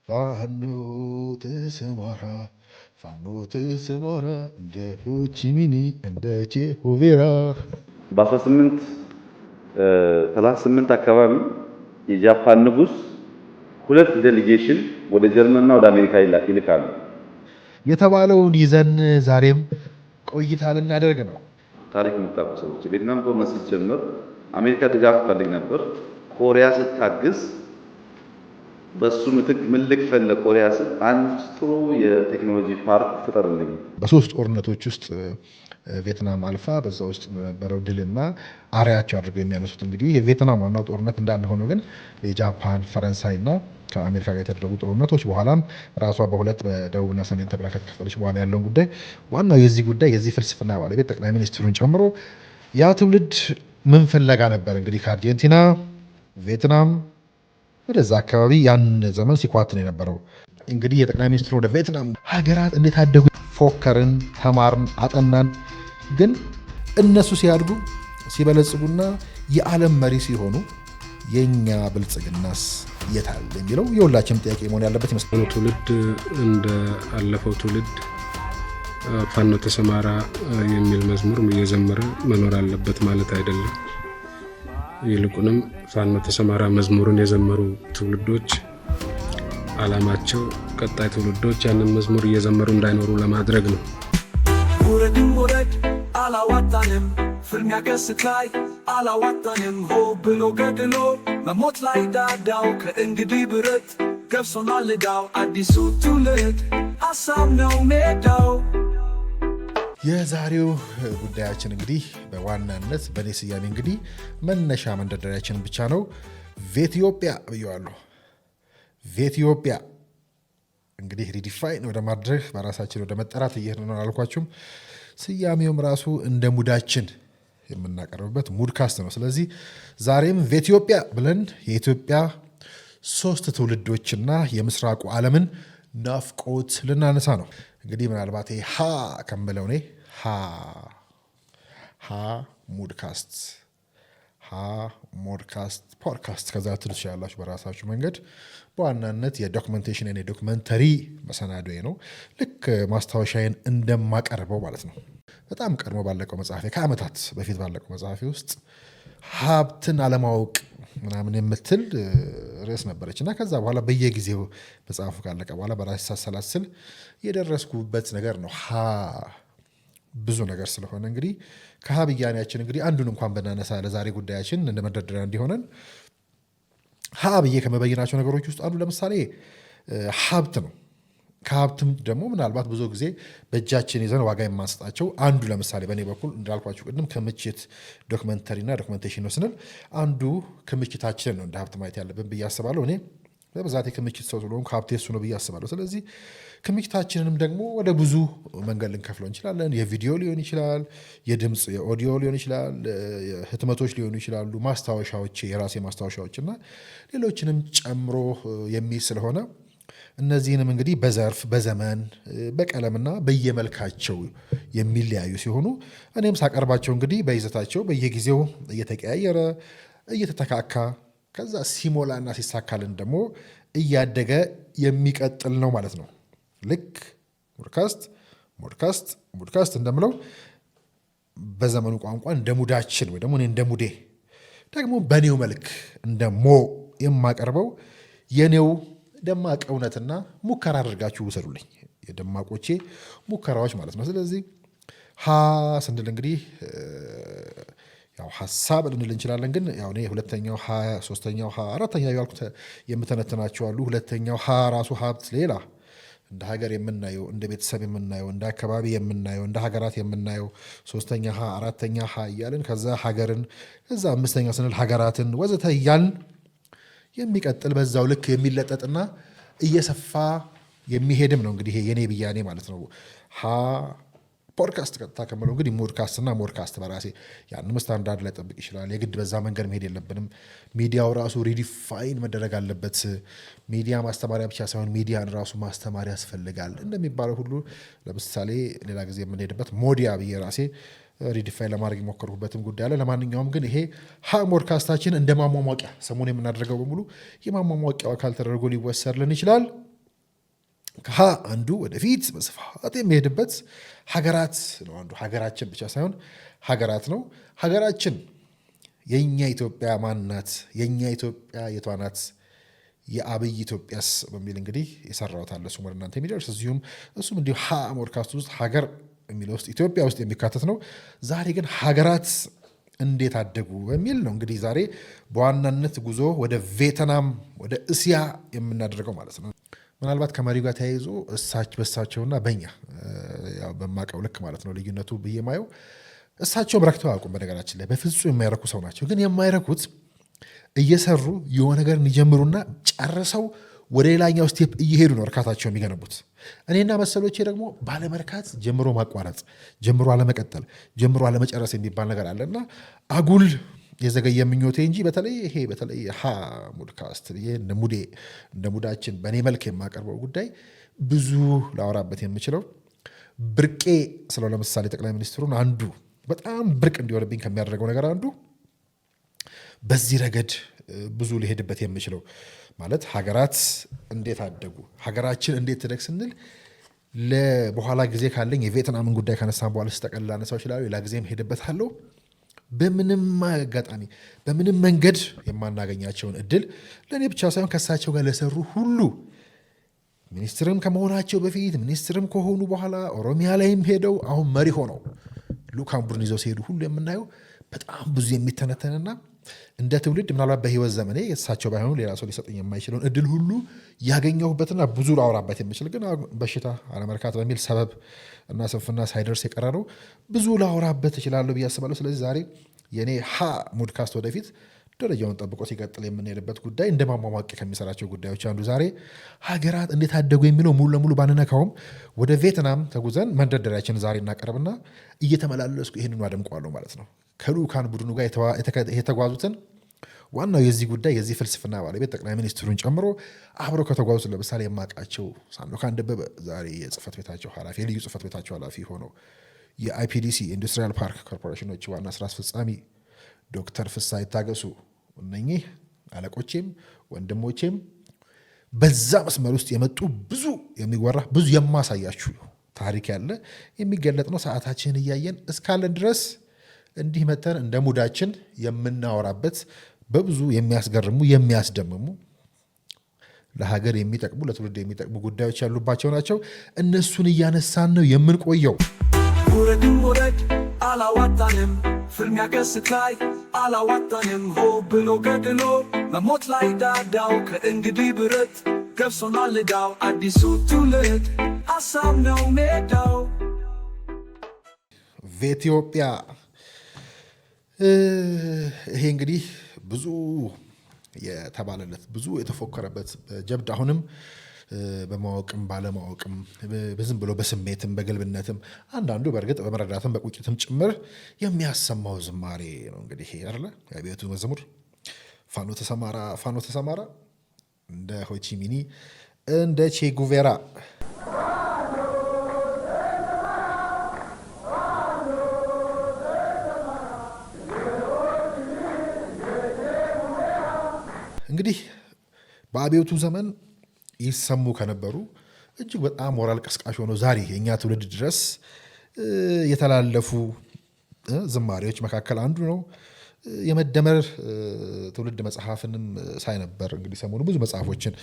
ፋኖ ተሰማራ ፋኖ ተሰማራ እንደ ሆቺሚኒ እንደ ቼሆቬራ በ1838 አካባቢ የጃፓን ንጉስ ሁለት ዴሊጌሽን ወደ ጀርመንና ወደ አሜሪካ ይልካሉ። የተባለውን ይዘን ዛሬም ቆይታ ልናደርግ ነው። ታሪክ የምታውቁ ሰዎች ቪየትናም ጦርነት ስትጀምር አሜሪካ ድጋፍ ትፈልግ ነበር። ኮሪያ ስታግዝ በሱ ምትክ ምን ልክፈል ለኮሪያ ስል አንድ ጥሩ የቴክኖሎጂ ፓርክ ፍጠርልኝ። በሶስት ጦርነቶች ውስጥ ቪየትናም አልፋ በዛ ውስጥ በነበረው ድልና አርያቸው አድርገው የሚያነሱት እንግዲህ የቪየትናም ዋናው ጦርነት እንዳለ ሆኖ ግን የጃፓን ፈረንሳይና ከአሜሪካ ጋር የተደረጉ ጦርነቶች በኋላም ራሷ በሁለት በደቡብና ሰሜን ተብላ ከተከፈለች በኋላ ያለውን ጉዳይ ዋናው የዚህ ጉዳይ የዚህ ፍልስፍና ባለቤት ጠቅላይ ሚኒስትሩን ጨምሮ ያ ትውልድ ምን ፍለጋ ነበር እንግዲህ ከአርጀንቲና ቪየትናም ወደዛ አካባቢ ያን ዘመን ሲኳትን የነበረው እንግዲህ የጠቅላይ ሚኒስትሩ ወደ ቪየትናም ሀገራት እንዴት አደጉ፣ ፎከርን፣ ተማርን፣ አጠናን። ግን እነሱ ሲያድጉ ሲበለጽጉና የዓለም መሪ ሲሆኑ የኛ ብልጽግናስ የታል የሚለው የሁላችንም ጥያቄ መሆን ያለበት ይመስላል። ትውልድ እንደ አለፈው ትውልድ ፋኖ ተሰማራ የሚል መዝሙር እየዘመረ መኖር አለበት ማለት አይደለም። ይልቁንም ፋኖ ተሰማራ መዝሙርን የዘመሩ ትውልዶች ዓላማቸው ቀጣይ ትውልዶች ያንን መዝሙር እየዘመሩ እንዳይኖሩ ለማድረግ ነው። ውረድም ውረድ አላዋጣንም፣ ፍልሚያ ገስት ላይ አላዋጣንም፣ ሆ ብሎ ገድሎ መሞት ላይ ዳዳው ከእንግዲህ ብረት ገብሶናል ዕዳው፣ አዲሱ ትውልድ ሀሳብ ነው ሜዳው። የዛሬው ጉዳያችን እንግዲህ በዋናነት በእኔ ስያሜ እንግዲህ መነሻ መንደርደሪያችን ብቻ ነው። ቬትዮጵያ ብየዋለሁ። ቬትዮጵያ እንግዲህ ሪዲፋይን ወደ ማድረግ በራሳችን ወደ መጠራት እየሄድን ነው አልኳችሁም። ስያሜውም ራሱ እንደ ሙዳችን የምናቀርብበት ሙድካስት ነው። ስለዚህ ዛሬም ቬትዮጵያ ብለን የኢትዮጵያ 3 ትውልዶችና የምስራቁ ዓለምን ናፍቆት ልናነሳ ነው። እንግዲህ ምናልባት ሀ ከምለው እኔ ሀ ሙድካስት ፖድካስት ከዛ ትሉ ትችላላችሁ በራሳችሁ መንገድ። በዋናነት የዶክመንቴሽን የዶክመንተሪ መሰናዶ ነው። ልክ ማስታወሻዬን እንደማቀርበው ማለት ነው። በጣም ቀድሞ ባለቀው መጽሐፌ ከዓመታት በፊት ባለቀው መጽሐፌ ውስጥ ሀብትን አለማወቅ ምናምን የምትል ርዕስ ነበረች እና ከዛ በኋላ በየጊዜው መጽሐፉ ካለቀ በኋላ በራሴ ሳሰላስል የደረስኩበት ነገር ነው። ብዙ ነገር ስለሆነ እንግዲህ ከሀ ብያኔያችን እንግዲህ አንዱን እንኳን ብናነሳ ለዛሬ ጉዳያችን እንደ መንደርደሪያ እንዲሆነን ሀ ብዬ ከመበየናቸው ነገሮች ውስጥ አንዱ ለምሳሌ ሀብት ነው። ከሀብትም ደግሞ ምናልባት ብዙ ጊዜ በእጃችን ይዘን ዋጋ የማንሰጣቸው አንዱ ለምሳሌ በእኔ በኩል እንዳልኳችሁ ቅድም ክምችት ዶክመንተሪና ዶክመንቴሽን ነው ስንል አንዱ ክምችታችን ነው እንደ ሀብት ማየት ያለብን ብዬ አስባለሁ። እኔ በብዛት የክምችት ሰው ስለሆንኩ ሀብቴ እሱ ነው ብዬ አስባለሁ። ስለዚህ ክምችታችንንም ደግሞ ወደ ብዙ መንገድ ልንከፍለው እንችላለን። የቪዲዮ ሊሆን ይችላል፣ የድምፅ የኦዲዮ ሊሆን ይችላል፣ ህትመቶች ሊሆኑ ይችላሉ፣ ማስታወሻዎች፣ የራሴ ማስታወሻዎች እና ሌሎችንም ጨምሮ የሚል ስለሆነ እነዚህንም እንግዲህ በዘርፍ በዘመን በቀለምና በየመልካቸው የሚለያዩ ሲሆኑ እኔም ሳቀርባቸው እንግዲህ በይዘታቸው በየጊዜው እየተቀያየረ እየተተካካ ከዛ ሲሞላና ሲሳካልን ደግሞ እያደገ የሚቀጥል ነው ማለት ነው። ልክ ሙድካስት እንደምለው በዘመኑ ቋንቋ እንደ ሙዳችን ወይ ደግሞ እኔ እንደ ሙዴ ደግሞ በኔው መልክ እንደ የማቀርበው የኔው ደማቅ እውነትና ሙከራ አድርጋችሁ ውሰዱልኝ። የደማቆቼ ሙከራዎች ማለት ነው። ስለዚህ ሀ ስንል እንግዲህ ያው ሀሳብ ልንል እንችላለን። ግን ያው እኔ ሁለተኛው ሀ፣ ሶስተኛው ሀ፣ አራተኛው ያልኩት የምተነትናቸው አሉ። ሁለተኛው ሀ ራሱ ሀብት ሌላ እንደ ሀገር የምናየው እንደ ቤተሰብ የምናየው እንደ አካባቢ የምናየው እንደ ሀገራት የምናየው ሶስተኛ ሀ፣ አራተኛ ሀ እያልን ከዛ ሀገርን ከዛ አምስተኛ ስንል ሀገራትን ወዘተ እያልን የሚቀጥል በዛው ልክ የሚለጠጥና እየሰፋ የሚሄድም ነው። እንግዲህ የኔ ብያኔ ማለት ነው። ፖድካስት ቀጥታ ከምለው እንግዲህ ሞድካስትና ሞድካስት በራሴ ያንም ስታንዳርድ ላይ ጠብቅ ይችላል። የግድ በዛ መንገድ መሄድ የለብንም። ሚዲያው ራሱ ሪዲፋይን መደረግ አለበት። ሚዲያ ማስተማሪያ ብቻ ሳይሆን ሚዲያን ራሱ ማስተማሪያ ያስፈልጋል እንደሚባለው ሁሉ ለምሳሌ ሌላ ጊዜ የምንሄድበት ሞዲያ ብዬ ራሴ ሪዲፋይን ለማድረግ የሞከርኩበትም ጉዳይ አለ። ለማንኛውም ግን ይሄ ፖድካስታችን እንደ ማሟሟቂያ ሰሞኑን የምናደርገው በሙሉ የማሟሟቂያው አካል ተደርጎ ሊወሰድልን ይችላል። ከሀ አንዱ ወደፊት በስፋት የሚሄድበት ሀገራት ነው። አንዱ ሀገራችን ብቻ ሳይሆን ሀገራት ነው። ሀገራችን የእኛ ኢትዮጵያ ማናት? የእኛ ኢትዮጵያ የቷናት? የአብይ ኢትዮጵያስ በሚል እንግዲህ የሰራሁት አለ እሱም ወደ እናንተ የሚደርስ እሱም እንዲሁ ሀ ፖድካስት ውስጥ ሀገር የሚለው ውስጥ ኢትዮጵያ ውስጥ የሚካተት ነው። ዛሬ ግን ሀገራት እንዴት አደጉ በሚል ነው እንግዲህ ዛሬ በዋናነት ጉዞ ወደ ቬትናም ወደ እስያ የምናደርገው ማለት ነው። ምናልባት ከመሪው ጋር ተያይዞ በእሳቸውና በኛ በማቀው ልክ ማለት ነው ልዩነቱ ብዬ ማየው እሳቸውም ረክተው አያውቁም። በነገራችን ላይ በፍጹም የማይረኩ ሰው ናቸው። ግን የማይረኩት እየሰሩ የሆነ ነገር እንዲጀምሩና ጨርሰው ወደ ሌላኛው ስቴፕ እየሄዱ ነው እርካታቸው የሚገነቡት። እኔና መሰሎቼ ደግሞ ባለመርካት ጀምሮ ማቋረጥ፣ ጀምሮ አለመቀጠል፣ ጀምሮ አለመጨረስ የሚባል ነገር አለና አጉል የዘገየ ምኞቴ እንጂ በተለይ ሀ ፖድካስት እንደ ሙዳችን በእኔ መልክ የማቀርበው ጉዳይ ብዙ ላወራበት የምችለው ብርቄ ስለው ለምሳሌ ጠቅላይ ሚኒስትሩን አንዱ በጣም ብርቅ እንዲሆንብኝ ከሚያደርገው ነገር አንዱ በዚህ ረገድ ብዙ ሊሄድበት የምችለው ማለት ሀገራት እንዴት አደጉ፣ ሀገራችን እንዴት ትደግ ስንል በኋላ ጊዜ ካለኝ የቬትናምን ጉዳይ ካነሳን በኋላ ስጠቀልል ላነሳው ይችላሉ። ሌላ ጊዜም ሄድበታለሁ። በምንም አጋጣሚ በምንም መንገድ የማናገኛቸውን እድል ለእኔ ብቻ ሳይሆን ከእሳቸው ጋር ለሰሩ ሁሉ ሚኒስትርም ከመሆናቸው በፊት ሚኒስትርም ከሆኑ በኋላ ኦሮሚያ ላይም ሄደው አሁን መሪ ሆነው ልኡካን ቡድን ይዘው ሲሄዱ ሁሉ የምናየው በጣም ብዙ የሚተነተንና እንደ ትውልድ ምናልባት በህይወት ዘመኔ እሳቸው ባይሆኑ ሌላ ሰው ሊሰጠኝ የማይችለውን እድል ሁሉ ያገኘሁበትና ብዙ ላወራበት የምችል ግን በሽታ አለመርካት በሚል ሰበብ እና ስንፍና ሳይደርስ የቀረ ነው። ብዙ ላወራበት እችላለሁ ብዬ አስባለሁ። ስለዚህ ዛሬ የኔ ሀ ፖድካስት ወደፊት ደረጃውን ጠብቆ ሲቀጥል የምንሄድበት ጉዳይ እንደ ማሟሟቂ ከሚሰራቸው ጉዳዮች አንዱ ዛሬ ሀገራት እንዴት አደጉ የሚለው ሙሉ ለሙሉ ባንነካውም ወደ ቬትናም ተጉዘን መንደርደሪያችን ዛሬ እናቀርብና እየተመላለስኩ ይህንኑ አደምቀዋለሁ ማለት ነው። ከልኡካን ቡድኑ ጋር የተጓዙትን ዋናው የዚህ ጉዳይ የዚህ ፍልስፍና ባለቤት ጠቅላይ ሚኒስትሩን ጨምሮ አብረው ከተጓዙት ለምሳሌ የማውቃቸው ሳኖካን ደበበ ዛሬ የጽህፈት ቤታቸው ኃላፊ የልዩ ጽህፈት ቤታቸው ኃላፊ ሆነው የአይፒዲሲ ኢንዱስትሪያል ፓርክ ኮርፖሬሽኖች ዋና ስራ አስፈጻሚ ዶክተር ፍሳ ይታገሱ እነኚህ አለቆቼም ወንድሞቼም በዛ መስመር ውስጥ የመጡ ብዙ የሚወራ ብዙ የማሳያችሁ ታሪክ ያለ የሚገለጥ ነው። ሰዓታችንን እያየን እስካለን ድረስ እንዲህ መተን እንደ ሙዳችን የምናወራበት በብዙ የሚያስገርሙ የሚያስደምሙ ለሀገር የሚጠቅሙ ለትውልድ የሚጠቅሙ ጉዳዮች ያሉባቸው ናቸው። እነሱን እያነሳን ነው የምንቆየው። ውረድም ውረድ አላዋጣንም፣ ፍልሚያ ገስት ላይ አላዋጣንም፣ ሆ ብሎ ገድሎ መሞት ላይ ዳዳው ከእንግዲህ ብረት ገብሶናል ዕዳው አዲሱ ትውልድ ሀሳብ ነው ሜዳው። በኢትዮጵያ ይሄ እንግዲህ ብዙ የተባለለት ብዙ የተፎከረበት ጀብድ አሁንም በማወቅም ባለማወቅም በዝም ብሎ በስሜትም በግልብነትም አንዳንዱ በእርግጥ በመረዳትም በቁጭትም ጭምር የሚያሰማው ዝማሬ ነው። እንግዲህ ይሄ አይደለ የአብዮቱ መዝሙር ፋኖ ተሰማራ እንደ ሆቺሚኒ እንደ ቼ ጉቬራ እንግዲህ በአብዮቱ ዘመን ይሰሙ ከነበሩ እጅግ በጣም ሞራል ቀስቃሽ ሆኖ ዛሬ የእኛ ትውልድ ድረስ የተላለፉ ዝማሬዎች መካከል አንዱ ነው። የመደመር ትውልድ መጽሐፍንም ሳይነበር እንግዲህ ሰሞኑ ብዙ መጽሐፎችን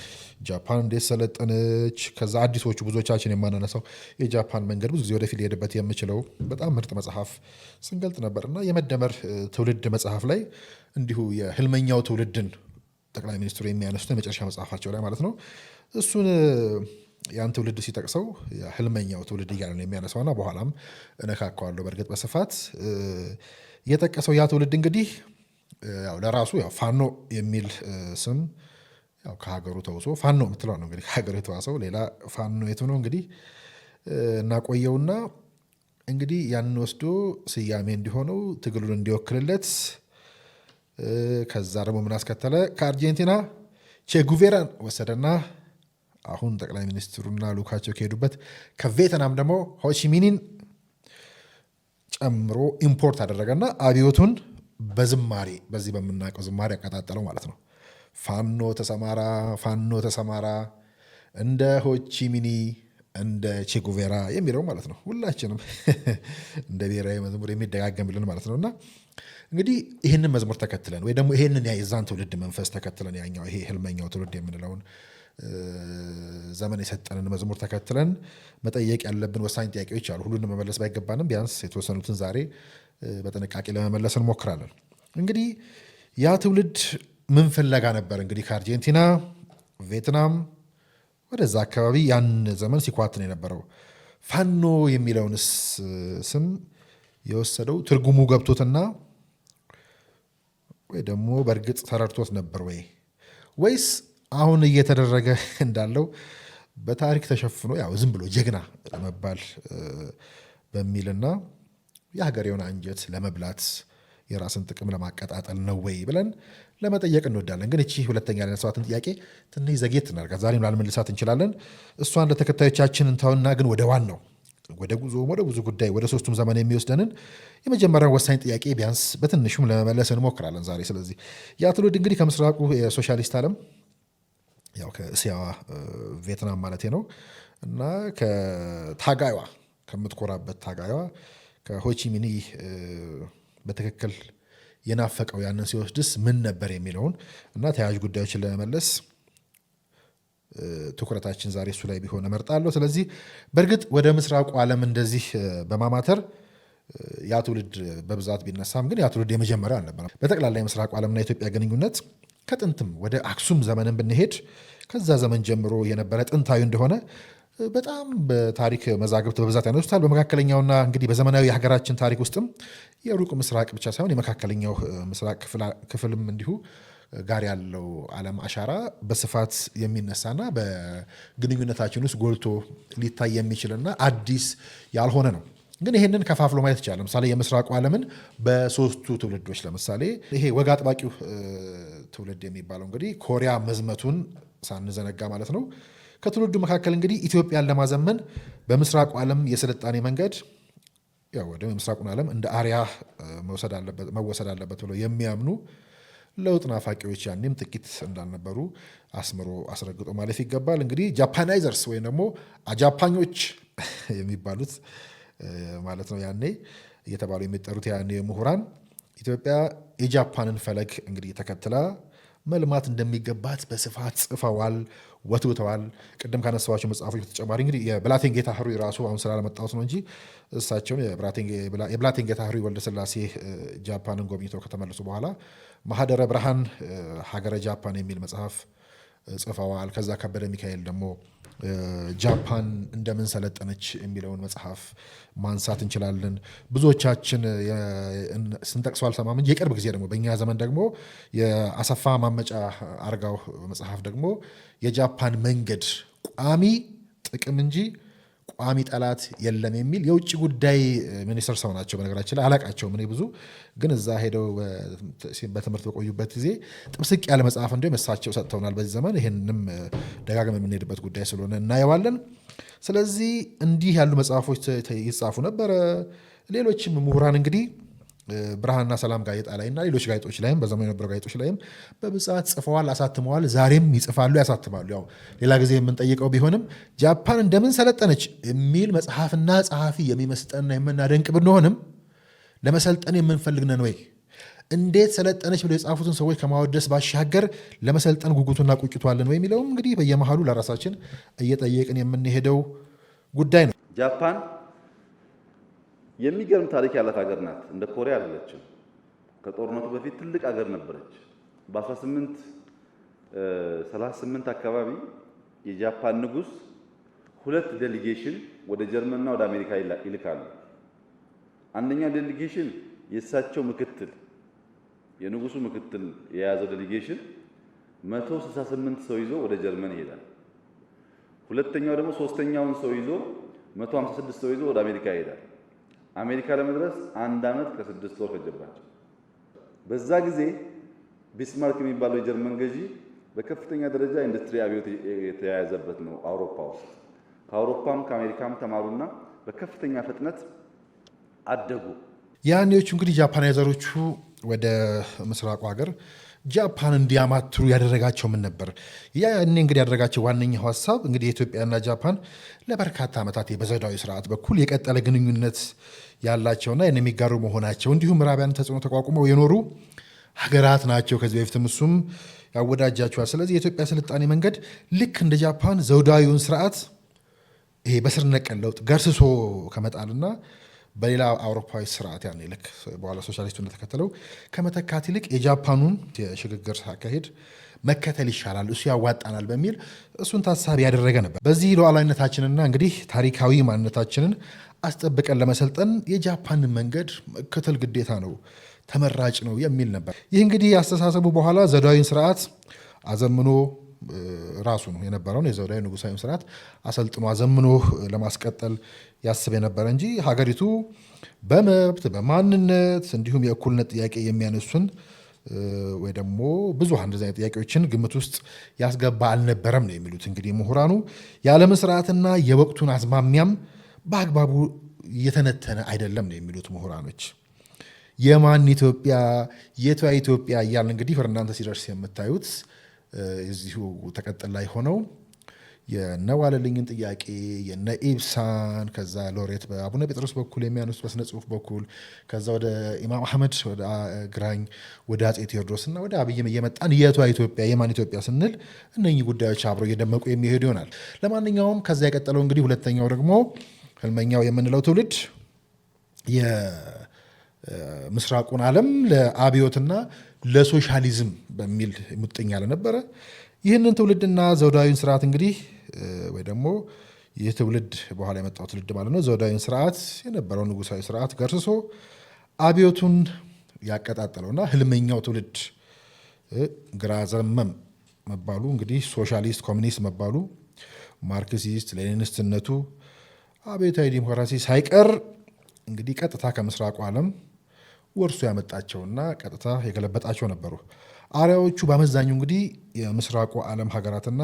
ጃፓን እንዴት ሰለጠነች፣ ከዛ አዲሶቹ ብዙዎቻችን የማናነሳው የጃፓን መንገድ ብዙ ጊዜ ወደፊት ሊሄድበት የምችለው በጣም ምርጥ መጽሐፍ ስንገልጥ ነበር እና የመደመር ትውልድ መጽሐፍ ላይ እንዲሁ የህልመኛው ትውልድን ጠቅላይ ሚኒስትሩ የሚያነሱት የመጨረሻ መጽሐፋቸው ላይ ማለት ነው እሱን ያን ትውልድ ሲጠቅሰው ህልመኛው ትውልድ እያለ ነው የሚያነሳውና በኋላም እነካከዋለሁ በእርግጥ በስፋት የጠቀሰው ያ ትውልድ እንግዲህ ለራሱ ፋኖ የሚል ስም ከሀገሩ ተውሶ ፋኖ የምትለው ነው እንግዲህ ከሀገሩ የተዋሰው ሌላ ፋኖ የቱ ነው እንግዲህ እናቆየውና እንግዲህ ያንን ወስዶ ስያሜ እንዲሆነው ትግሉን እንዲወክልለት ከዛ ደግሞ ምን አስከተለ ከአርጀንቲና ቼጉቬራን ወሰደና አሁን ጠቅላይ ሚኒስትሩና ልኡካቸው ከሄዱበት ከቬትናም ደግሞ ሆቺሚኒን ጨምሮ ኢምፖርት አደረገና አብዮቱን በዝማሬ በዚህ በምናውቀው ዝማሬ ያቀጣጠለው ማለት ነው። ፋኖ ተሰማራ እንደ ሆቺሚኒ እንደ ቼጉቬራ የሚለው ማለት ነው። ሁላችንም እንደ ብሔራዊ መዝሙር የሚደጋገምልን ማለት ነው። እና እንግዲህ ይህንን መዝሙር ተከትለን ወይ ደግሞ ይህንን የዛን ትውልድ መንፈስ ተከትለን ያኛው ይሄ ህልመኛው ትውልድ የምንለውን ዘመን የሰጠንን መዝሙር ተከትለን መጠየቅ ያለብን ወሳኝ ጥያቄዎች አሉ። ሁሉንም መመለስ ባይገባንም ቢያንስ የተወሰኑትን ዛሬ በጥንቃቄ ለመመለስ እንሞክራለን። እንግዲህ ያ ትውልድ ምን ፍለጋ ነበር? እንግዲህ ከአርጀንቲና ቪየትናም ወደዛ አካባቢ ያን ዘመን ሲኳትን የነበረው ፋኖ የሚለውንስ ስም የወሰደው ትርጉሙ ገብቶትና ወይ ደግሞ በእርግጥ ተረድቶት ነበር ወይስ አሁን እየተደረገ እንዳለው በታሪክ ተሸፍኖ ያው ዝም ብሎ ጀግና ለመባል በሚልና የሀገሬውን አንጀት ለመብላት የራስን ጥቅም ለማቀጣጠል ነው ወይ ብለን ለመጠየቅ እንወዳለን። ግን እቺ ሁለተኛ ያነሳዋትን ጥያቄ ትንሽ ዘግየት እናድርጋት። ዛሬም ላልመልሳት እንችላለን። እሷን ለተከታዮቻችን እንተውና ግን ወደ ዋናው ወደ ብዙ ጉዳይ ወደ ሶስቱም ዘመን የሚወስደንን የመጀመሪያው ወሳኝ ጥያቄ ቢያንስ በትንሹም ለመመለስ እንሞክራለን ዛሬ። ስለዚህ ያ ትውልድ እንግዲህ ከምስራቁ የሶሻሊስት ዓለም ያው ከእስያዋ ቪየትናም ማለት ነው እና ከታጋይዋ ከምትኮራበት ታጋይዋ ከሆቺሚኒ በትክክል የናፈቀው ያንን ሲወስድስ ምን ነበር የሚለውን እና ተያያዥ ጉዳዮችን ለመመለስ ትኩረታችን ዛሬ እሱ ላይ ቢሆን እመርጣለሁ። ስለዚህ በእርግጥ ወደ ምስራቁ ዓለም እንደዚህ በማማተር ያ ትውልድ በብዛት ቢነሳም ግን ያ ትውልድ የመጀመሪያ አልነበረም። በጠቅላላ የምስራቁ ዓለምና የኢትዮጵያ ግንኙነት ከጥንትም ወደ አክሱም ዘመንን ብንሄድ ከዛ ዘመን ጀምሮ የነበረ ጥንታዊ እንደሆነ በጣም በታሪክ መዛግብት በብዛት ያነሱታል። በመካከለኛውና እንግዲህ በዘመናዊ የሀገራችን ታሪክ ውስጥም የሩቅ ምስራቅ ብቻ ሳይሆን የመካከለኛው ምስራቅ ክፍልም እንዲሁ ጋር ያለው ዓለም አሻራ በስፋት የሚነሳና በግንኙነታችን ውስጥ ጎልቶ ሊታይ የሚችልና አዲስ ያልሆነ ነው። ግን ይሄንን ከፋፍሎ ማየት ይቻላል። ለምሳሌ የምስራቁ ዓለምን በሶስቱ ትውልዶች ለምሳሌ ይሄ ወግ አጥባቂው ትውልድ የሚባለው እንግዲህ ኮሪያ መዝመቱን ሳንዘነጋ ማለት ነው። ከትውልዱ መካከል እንግዲህ ኢትዮጵያን ለማዘመን በምስራቁ ዓለም የስልጣኔ መንገድ ያው ወደ ምስራቁን ዓለም እንደ አርያ መወሰድ አለበት ብለው የሚያምኑ ለውጥ ናፋቂዎች ያኔም ጥቂት እንዳልነበሩ አስረግጦ ማለፍ ይገባል። እንግዲህ ጃፓናይዘርስ ወይም ደግሞ አጃፓኞች የሚባሉት ማለት ነው ያኔ እየተባሉ የሚጠሩት ያኔ ምሁራን ኢትዮጵያ የጃፓንን ፈለግ እንግዲህ ተከትላ መልማት እንደሚገባት በስፋት ጽፈዋል፣ ወትውተዋል። ቅድም ካነሳኋቸው መጽሐፎች በተጨማሪ እንግዲህ የብላቴን ጌታ ህሩይ ራሱ አሁን ስላለመጣሁት ነው እንጂ እሳቸውን የብላቴን ጌታ ህሩይ ወልደስላሴ ጃፓንን ጎብኝተው ከተመለሱ በኋላ ማህደረ ብርሃን ሀገረ ጃፓን የሚል መጽሐፍ ጽፈዋል። ከዛ ከበደ ሚካኤል ደግሞ ጃፓን እንደምን ሰለጠነች የሚለውን መጽሐፍ ማንሳት እንችላለን። ብዙዎቻችን ስንጠቅሰው አልሰማም እንጂ የቅርብ ጊዜ ደግሞ በእኛ ዘመን ደግሞ የአሰፋ ማመጫ አርጋው መጽሐፍ ደግሞ የጃፓን መንገድ ቋሚ ጥቅም እንጂ ቋሚ ጠላት የለም የሚል የውጭ ጉዳይ ሚኒስትር ሰው ናቸው። በነገራችን ላይ አላቃቸውም እኔ ብዙ ግን እዛ ሄደው በትምህርት በቆዩበት ጊዜ ጥብስቅ ያለ መጽሐፍ እንዲሁም እሳቸው ሰጥተውናል በዚህ ዘመን። ይህንም ደጋግመን የምንሄድበት ጉዳይ ስለሆነ እናየዋለን። ስለዚህ እንዲህ ያሉ መጽሐፎች ይጻፉ ነበረ። ሌሎችም ምሁራን እንግዲህ ብርሃንና ሰላም ጋዜጣ ላይ እና ሌሎች ጋዜጦች ላይም በዘመኑ የነበሩ ጋዜጦች ላይም በብዛት ጽፈዋል፣ አሳትመዋል። ዛሬም ይጽፋሉ፣ ያሳትማሉ። ያው ሌላ ጊዜ የምንጠይቀው ቢሆንም ጃፓን እንደምን ሰለጠነች የሚል መጽሐፍና ጸሐፊ የሚመስጠንና የምናደንቅ ብንሆንም ለመሰልጠን የምንፈልግ ነን ወይ? እንዴት ሰለጠነች ብለው የጻፉትን ሰዎች ከማወደስ ባሻገር ለመሰልጠን ጉጉቱና ቁጭቱ አለን ወይ የሚለውም እንግዲህ በየመሃሉ ለራሳችን እየጠየቅን የምንሄደው ጉዳይ ነው። ጃፓን የሚገርም ታሪክ ያላት ሀገር ናት። እንደ ኮሪያ አይደለችም። ከጦርነቱ በፊት ትልቅ ሀገር ነበረች። በ1838 አካባቢ የጃፓን ንጉሥ 2 ዴሊጌሽን ወደ ጀርመንና ወደ አሜሪካ ይልካሉ። አንደኛው ዴሊጌሽን የእሳቸው ምክትል የንጉሱ ምክትል የያዘው ዴሊጌሽን 168 ሰው ይዞ ወደ ጀርመን ይሄዳል። ሁለተኛው ደግሞ ሶስተኛውን ሰው ይዞ 156 ሰው ይዞ ወደ አሜሪካ ይሄዳል። አሜሪካ ለመድረስ 1 ዓመት ከ6 ወር ፈጀባቸው። በዛ ጊዜ ቢስማርክ የሚባለው የጀርመን ገዢ በከፍተኛ ደረጃ ኢንዱስትሪ አብዮት የተያያዘበት ነው አውሮፓ ውስጥ። ከአውሮፓም ከአሜሪካም ተማሩና በከፍተኛ ፍጥነት አደጉ። ያኔዎቹ እንግዲህ ጃፓናይዘሮቹ ወደ ምስራቁ ሀገር ጃፓን እንዲያማትሩ ያደረጋቸው ምን ነበር? ያኔ እንግዲህ ያደረጋቸው ዋነኛው ሀሳብ እንግዲህ የኢትዮጵያና ጃፓን ለበርካታ ዓመታት በዘውዳዊ ስርዓት በኩል የቀጠለ ግንኙነት ያላቸውና የሚጋሩ መሆናቸው እንዲሁም ምዕራባውያን ተጽዕኖ ተቋቁመው የኖሩ ሀገራት ናቸው። ከዚህ በፊትም እሱም ያወዳጃቸዋል። ስለዚህ የኢትዮጵያ ስልጣኔ መንገድ ልክ እንደ ጃፓን ዘውዳዊውን ስርዓት ይሄ በስር ነቀል ለውጥ ገርስሶ ከመጣልና በሌላ አውሮፓዊ ስርዓት ያኔ ልክ በኋላ ሶሻሊስቱ እንደተከተለው ከመተካት ይልቅ የጃፓኑን የሽግግር አካሄድ መከተል ይሻላል፣ እሱ ያዋጣናል በሚል እሱን ታሳቢ ያደረገ ነበር። በዚህ ሉዓላዊነታችንና እንግዲህ ታሪካዊ ማንነታችንን አስጠብቀን ለመሰልጠን የጃፓንን መንገድ መከተል ግዴታ ነው፣ ተመራጭ ነው የሚል ነበር። ይህ እንግዲህ አስተሳሰቡ በኋላ ዘውዳዊን ስርዓት አዘምኖ ራሱ ነው የነበረውን የዘውዳዊ ንጉሳዊ ስርዓት አሰልጥኖ አዘምኖ ለማስቀጠል ያስብ የነበረ እንጂ ሀገሪቱ በመብት በማንነት እንዲሁም የእኩልነት ጥያቄ የሚያነሱን ወይ ደግሞ ብዙሃን እንደዚህ አይነት ጥያቄዎችን ግምት ውስጥ ያስገባ አልነበረም ነው የሚሉት እንግዲህ ምሁራኑ። የዓለምን ስርዓትና የወቅቱን አዝማሚያም በአግባቡ እየተነተነ አይደለም ነው የሚሉት ምሁራኖች። የማን ኢትዮጵያ የቷ ኢትዮጵያ እያልን እንግዲህ ወደ እናንተ ሲደርስ የምታዩት እዚሁ ተቀጥል ላይ ሆነው የነ ዋለልኝን ጥያቄ የነ ኢብሳን ከዛ ሎሬት በአቡነ ጴጥሮስ በኩል የሚያነሱት በስነ ጽሁፍ በኩል ከዛ ወደ ኢማም አህመድ ወደ ግራኝ ወደ አጼ ቴዎድሮስ እና ወደ አብይም እየመጣን የቷ ኢትዮጵያ የማን ኢትዮጵያ ስንል እነኚህ ጉዳዮች አብረው እየደመቁ የሚሄዱ ይሆናል። ለማንኛውም ከዛ የቀጠለው እንግዲህ ሁለተኛው ደግሞ ህልመኛው የምንለው ትውልድ የምስራቁን ዓለም ለአብዮትና ለሶሻሊዝም በሚል ሙጥኝ ያለ ነበረ። ይህንን ትውልድና ዘውዳዊን ስርዓት እንግዲህ ወይ ደግሞ ይህ ትውልድ በኋላ የመጣው ትውልድ ማለት ነው ዘውዳዊን ስርዓት የነበረው ንጉሳዊ ስርዓት ገርስሶ አብዮቱን ያቀጣጠለውና ህልመኛው ትውልድ ግራ ዘመም መባሉ እንግዲህ ሶሻሊስት ኮሚኒስት መባሉ ማርክሲስት ሌኒኒስትነቱ አብዮታዊ ዲሞክራሲ ሳይቀር እንግዲህ ቀጥታ ከምስራቁ ዓለም ወርሶ ያመጣቸውና ቀጥታ የገለበጣቸው ነበሩ። አሪያዎቹ በአመዛኙ እንግዲህ የምስራቁ ዓለም ሀገራትና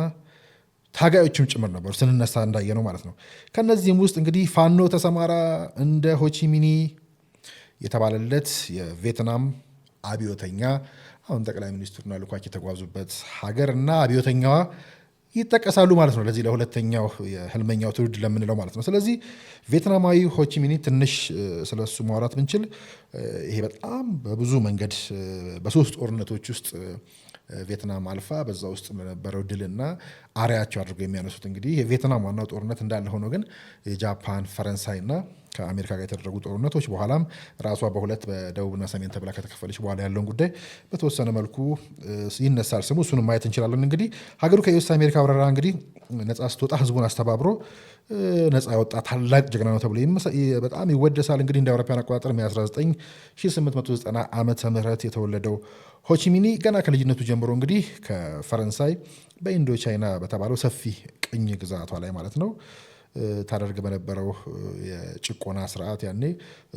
ታጋዮችም ጭምር ነበሩ ስንነሳ እንዳየ ነው ማለት ነው። ከነዚህም ውስጥ እንግዲህ ፋኖ ተሰማራ እንደ ሆቺሚኒ የተባለለት የቪየትናም አብዮተኛ አሁን ጠቅላይ ሚኒስትሩና ልኳቸው የተጓዙበት ሀገር እና አብዮተኛዋ ይጠቀሳሉ ማለት ነው። ለዚህ ለሁለተኛው የህልመኛው ትውልድ ለምንለው ማለት ነው። ስለዚህ ቪየትናማዊ ሆቺሚኒ ትንሽ ስለሱ ማውራት ብንችል ይሄ በጣም በብዙ መንገድ በሶስት ጦርነቶች ውስጥ ቪየትናም አልፋ በዛ ውስጥ ለነበረው ድልና አሪያቸው አድርገው የሚያነሱት እንግዲህ የቪየትናም ዋናው ጦርነት እንዳለ ሆኖ ግን የጃፓን ፈረንሳይና ከአሜሪካ ጋር የተደረጉ ጦርነቶች በኋላም ራሷ በሁለት በደቡብና ሰሜን ተብላ ከተከፈለች በኋላ ያለውን ጉዳይ በተወሰነ መልኩ ይነሳል ስሙ። እሱንም ማየት እንችላለን። እንግዲህ ሀገሩ ከዩኤስ አሜሪካ ወረራ እንግዲህ ነጻ ስትወጣ ህዝቡን አስተባብሮ ነጻ ያወጣ ታላቅ ጀግና ነው ተብሎ በጣም ይወደሳል። እንግዲህ እንደ አውሮፓውያን አቆጣጠር 1890 ዓመተ ምህረት የተወለደው ሆቺሚኒ ገና ከልጅነቱ ጀምሮ እንግዲህ ከፈረንሳይ በኢንዶ ቻይና በተባለው ሰፊ ቅኝ ግዛቷ ላይ ማለት ነው ታደርግ በነበረው የጭቆና ስርዓት ያኔ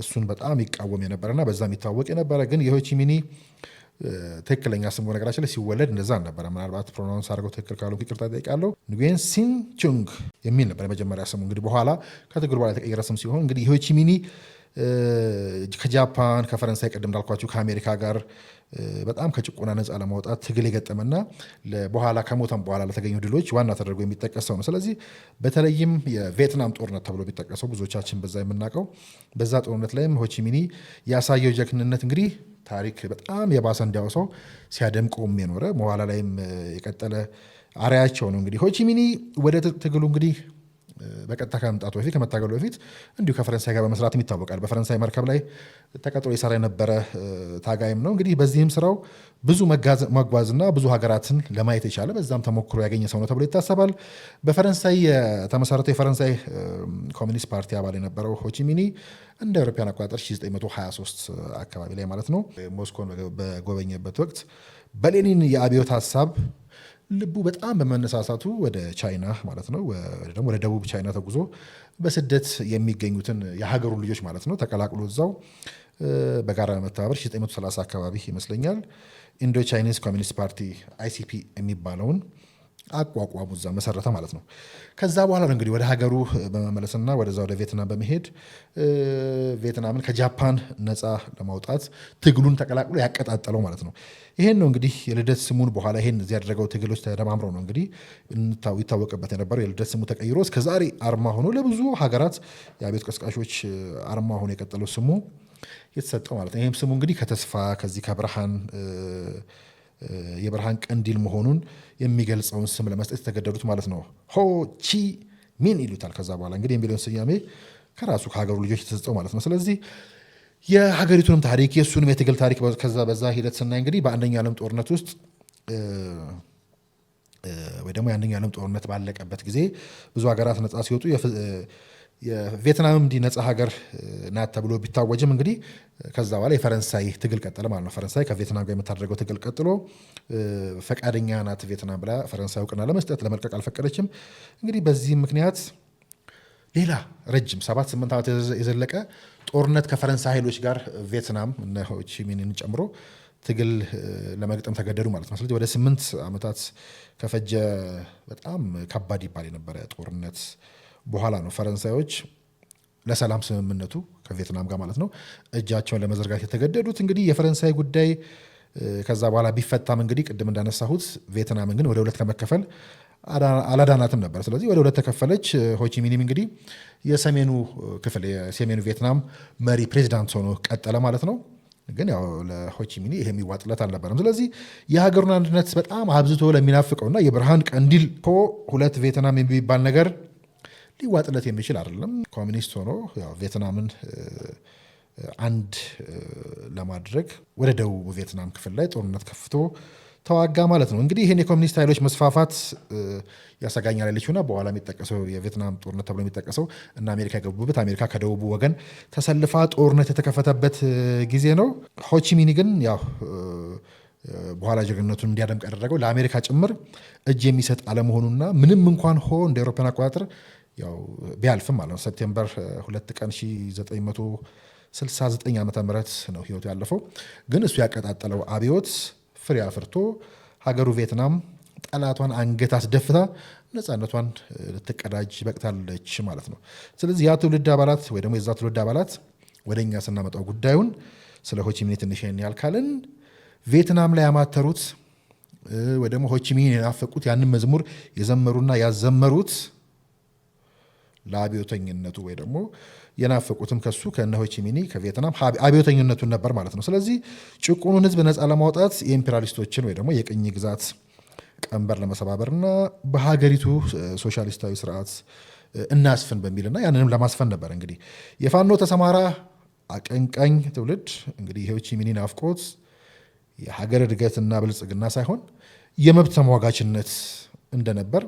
እሱን በጣም ይቃወም የነበረና በዛ የሚታወቅ የነበረ ግን የሆቺሚኒ ትክክለኛ ስሙ ነገራችን ላይ ሲወለድ እንደዛ አልነበረ። ምናልባት ፕሮናውንስ አድርገው ትክክል ካሉ ይቅርታ ጠይቃለሁ። ንጉዌን ሲን ቹንግ የሚል ነበር የመጀመሪያ ስሙ። እንግዲህ በኋላ ከትግሉ በኋላ የተቀየረ ስም ሲሆን እንግዲህ የሆቺሚኒ ከጃፓን ከፈረንሳይ ቀደም እንዳልኳችሁ ከአሜሪካ ጋር በጣም ከጭቆና ነፃ ለማውጣት ትግል የገጠመና በኋላ ከሞተም በኋላ ለተገኙ ድሎች ዋና ተደርጎ የሚጠቀሰው ነው። ስለዚህ በተለይም የቪየትናም ጦርነት ተብሎ የሚጠቀሰው ብዙዎቻችን በዛ የምናውቀው በዛ ጦርነት ላይም ሆቺሚኒ ያሳየው ጀግንነት እንግዲህ ታሪክ በጣም የባሰ እንዲያወሳው ሲያደምቀውም የኖረ በኋላ ላይም የቀጠለ አርያቸው ነው። እንግዲህ ሆቺሚኒ ወደ ትግሉ እንግዲህ በቀጥታ ከመምጣቱ በፊት ከመታገሉ በፊት እንዲሁ ከፈረንሳይ ጋር በመስራትም ይታወቃል። በፈረንሳይ መርከብ ላይ ተቀጥሮ የሰራ የነበረ ታጋይም ነው። እንግዲህ በዚህም ስራው ብዙ መጓዝና ብዙ ሀገራትን ለማየት የቻለ በዛም ተሞክሮ ያገኘ ሰው ነው ተብሎ ይታሰባል። በፈረንሳይ የተመሰረተው የፈረንሳይ ኮሚኒስት ፓርቲ አባል የነበረው ሆቺሚኒ እንደ አውሮፓውያን አቆጣጠር 1923 አካባቢ ላይ ማለት ነው ሞስኮን በጎበኘበት ወቅት በሌኒን የአብዮት ሀሳብ ልቡ በጣም በመነሳሳቱ ወደ ቻይና ማለት ነው ደግሞ ወደ ደቡብ ቻይና ተጉዞ በስደት የሚገኙትን የሀገሩን ልጆች ማለት ነው ተቀላቅሎ እዛው በጋራ መተባበር 1930 አካባቢ ይመስለኛል ኢንዶ ቻይኒዝ ኮሚኒስት ፓርቲ አይሲፒ የሚባለውን አቋቋሙ፣ እዛ መሰረተ ማለት ነው። ከዛ በኋላ ነው እንግዲህ ወደ ሀገሩ በመመለስና ወደዛ ወደ ቪየትናም በመሄድ ቪየትናምን ከጃፓን ነፃ ለማውጣት ትግሉን ተቀላቅሎ ያቀጣጠለው ማለት ነው። ይሄን ነው እንግዲህ የልደት ስሙን በኋላ ይሄን እዚህ ያደረገው ትግሎች ተደማምረው ነው እንግዲህ ይታወቅበት የነበረው የልደት ስሙ ተቀይሮ እስከዛሬ አርማ ሆኖ ለብዙ ሀገራት የአብዮት ቀስቃሾች አርማ ሆኖ የቀጠለው ስሙ የተሰጠው ማለት ነው። ይህም ስሙ እንግዲህ ከተስፋ ከዚህ ከብርሃን የብርሃን ቀንዲል መሆኑን የሚገልጸውን ስም ለመስጠት የተገደዱት ማለት ነው። ሆ ቺ ሚን ይሉታል። ከዛ በኋላ እንግዲህ የሚለውን ስያሜ ከራሱ ከሀገሩ ልጆች የተሰጠው ማለት ነው። ስለዚህ የሀገሪቱንም ታሪክ የእሱንም የትግል ታሪክ ከዛ በዛ ሂደት ስናይ እንግዲህ በአንደኛ ዓለም ጦርነት ውስጥ ወይ ደግሞ የአንደኛ ዓለም ጦርነት ባለቀበት ጊዜ ብዙ ሀገራት ነፃ ሲወጡ የቪየትናም እንዲህ ነፃ ሀገር ናት ተብሎ ቢታወጅም እንግዲህ ከዛ በኋላ የፈረንሳይ ትግል ቀጠለ ማለት ነው። ፈረንሳይ ከቪየትናም ጋር የምታደርገው ትግል ቀጥሎ ፈቃደኛ ናት ቪየትናም ብላ ፈረንሳይ እውቅና ለመስጠት ለመልቀቅ አልፈቀደችም። እንግዲህ በዚህ ምክንያት ሌላ ረጅም 7-8 ዓመት የዘለቀ ጦርነት ከፈረንሳይ ኃይሎች ጋር ቪየትናም እነ ሆቺሚንን ጨምሮ ትግል ለመግጠም ተገደዱ ማለት ነው። ስለዚህ ወደ 8 ዓመታት ከፈጀ በጣም ከባድ ይባል የነበረ ጦርነት በኋላ ነው ፈረንሳዮች ለሰላም ስምምነቱ ከቪየትናም ጋር ማለት ነው እጃቸውን ለመዘርጋት የተገደዱት። እንግዲህ የፈረንሳይ ጉዳይ ከዛ በኋላ ቢፈታም እንግዲህ ቅድም እንዳነሳሁት ቪየትናምን ግን ወደ ሁለት ከመከፈል አላዳናትም ነበር። ስለዚህ ወደ ሁለት ተከፈለች። ሆቺሚኒም እንግዲህ የሰሜኑ ክፍል የሰሜኑ ቪየትናም መሪ ፕሬዚዳንት ሆኖ ቀጠለ ማለት ነው። ግን ያው ለሆቺሚኒ ይሄ የሚዋጥለት አልነበረም። ስለዚህ የሀገሩን አንድነት በጣም አብዝቶ ለሚናፍቀውና የብርሃን ቀንዲል ሁለት ቪየትናም የሚባል ነገር ሊዋጥለት የሚችል አይደለም። ኮሚኒስት ሆኖ ቪየትናምን አንድ ለማድረግ ወደ ደቡብ ቪየትናም ክፍል ላይ ጦርነት ከፍቶ ተዋጋ ማለት ነው። እንግዲህ ይህን የኮሚኒስት ኃይሎች መስፋፋት ያሰጋኛል ያለችውና በኋላ የሚጠቀሰው የቪየትናም ጦርነት ተብሎ የሚጠቀሰው እና አሜሪካ የገቡበት አሜሪካ ከደቡቡ ወገን ተሰልፋ ጦርነት የተከፈተበት ጊዜ ነው። ሆቺሚኒ ግን ያው በኋላ ጀግንነቱን እንዲያደምቅ ያደረገው ለአሜሪካ ጭምር እጅ የሚሰጥ አለመሆኑና ምንም እንኳን እንደ አውሮፓውያን አቆጣጠር ያው ቢያልፍም ማለት ነው ሴፕቴምበር 2 ቀን 1969 ዓ.ም ነው ህይወቱ ያለፈው። ግን እሱ ያቀጣጠለው አብዮት ፍሬ አፍርቶ ሀገሩ ቪየትናም ጠላቷን አንገት አስደፍታ ነፃነቷን ልትቀዳጅ በቅታለች ማለት ነው። ስለዚህ ያ ትውልድ አባላት ወይ ደግሞ የዛ ትውልድ አባላት ወደኛ ስናመጣው ጉዳዩን ስለ ሆቺሚኒ ትንሽ ያህል ካልን ቪየትናም ላይ ያማተሩት ወይ ደግሞ ሆቺሚኒ የናፈቁት ያንን መዝሙር የዘመሩና ያዘመሩት ለአብዮተኝነቱ ወይ ደግሞ የናፈቁትም ከሱ ከነ ሆቺሚኒ ከቪየትናም አብዮተኝነቱን ነበር ማለት ነው። ስለዚህ ጭቁኑን ህዝብ ነፃ ለማውጣት የኢምፔሪያሊስቶችን ወይ ደግሞ የቅኝ ግዛት ቀንበር ለመሰባበርና በሀገሪቱ ሶሻሊስታዊ ስርዓት እናስፍን በሚልና ያንንም ለማስፈን ነበር እንግዲህ የፋኖ ተሰማራ አቀንቃኝ ትውልድ እንግዲህ የሆቺሚኒ ናፍቆት የሀገር እድገትና ብልጽግና ሳይሆን የመብት ተሟጋችነት እንደነበር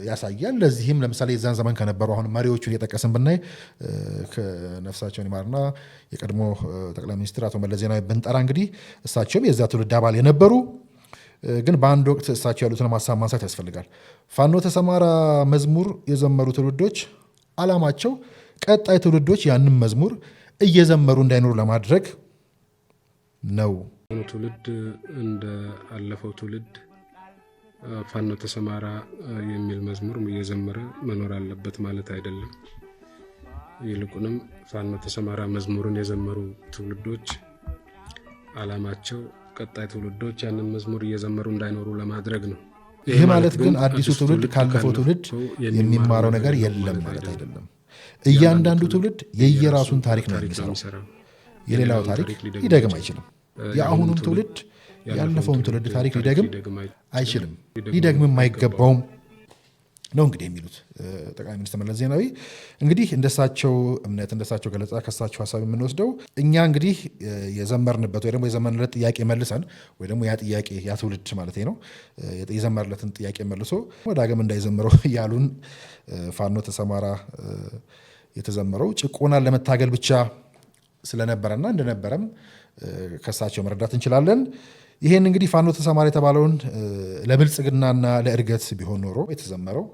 ያሳያል። ለዚህም ለምሳሌ የዛን ዘመን ከነበሩ አሁን መሪዎቹን እየጠቀስን ብናይ ከነፍሳቸውን ይማርና የቀድሞ ጠቅላይ ሚኒስትር አቶ መለስ ዜናዊ ብንጠራ እንግዲህ እሳቸውም የዛ ትውልድ አባል የነበሩ ግን በአንድ ወቅት እሳቸው ያሉትን ሀሳብ ማንሳት ያስፈልጋል። ፋኖ ተሰማራ መዝሙር የዘመሩ ትውልዶች አላማቸው ቀጣይ ትውልዶች ያንን መዝሙር እየዘመሩ እንዳይኖሩ ለማድረግ ነው። ትውልድ እንደ አለፈው ትውልድ ፋኖ ተሰማራ የሚል መዝሙር እየዘመረ መኖር አለበት ማለት አይደለም። ይልቁንም ፋኖ ተሰማራ መዝሙርን የዘመሩ ትውልዶች አላማቸው ቀጣይ ትውልዶች ያንን መዝሙር እየዘመሩ እንዳይኖሩ ለማድረግ ነው። ይህ ማለት ግን አዲሱ ትውልድ ካለፈው ትውልድ የሚማረው ነገር የለም ማለት አይደለም። እያንዳንዱ ትውልድ የየራሱን ታሪክ ነው የሚሰራው። የሌላው ታሪክ ሊደግም አይችልም። የአሁኑም ትውልድ ያለፈውን ትውልድ ታሪክ ሊደግም አይችልም፣ ሊደግምም አይገባውም ነው እንግዲህ የሚሉት ጠቅላይ ሚኒስትር መለስ ዜናዊ። እንግዲህ እንደሳቸው እምነት እንደሳቸው ገለጻ ከሳቸው ሀሳብ የምንወስደው እኛ እንግዲህ የዘመርንበት ወይ ደግሞ የዘመንለት ጥያቄ መልሰን ወይ ደግሞ ያ ጥያቄ ያ ትውልድ ማለት ነው የዘመርለትን ጥያቄ መልሶ ዳግም እንዳይዘምረው ያሉን ፋኖ ተሰማራ የተዘመረው ጭቆናን ለመታገል ብቻ ስለነበረና እንደነበረም ከሳቸው መረዳት እንችላለን። ይሄን እንግዲህ ፋኖ ተሰማራ የተባለውን ለብልጽግናና ለእድገት ቢሆን ኖሮ የተዘመረው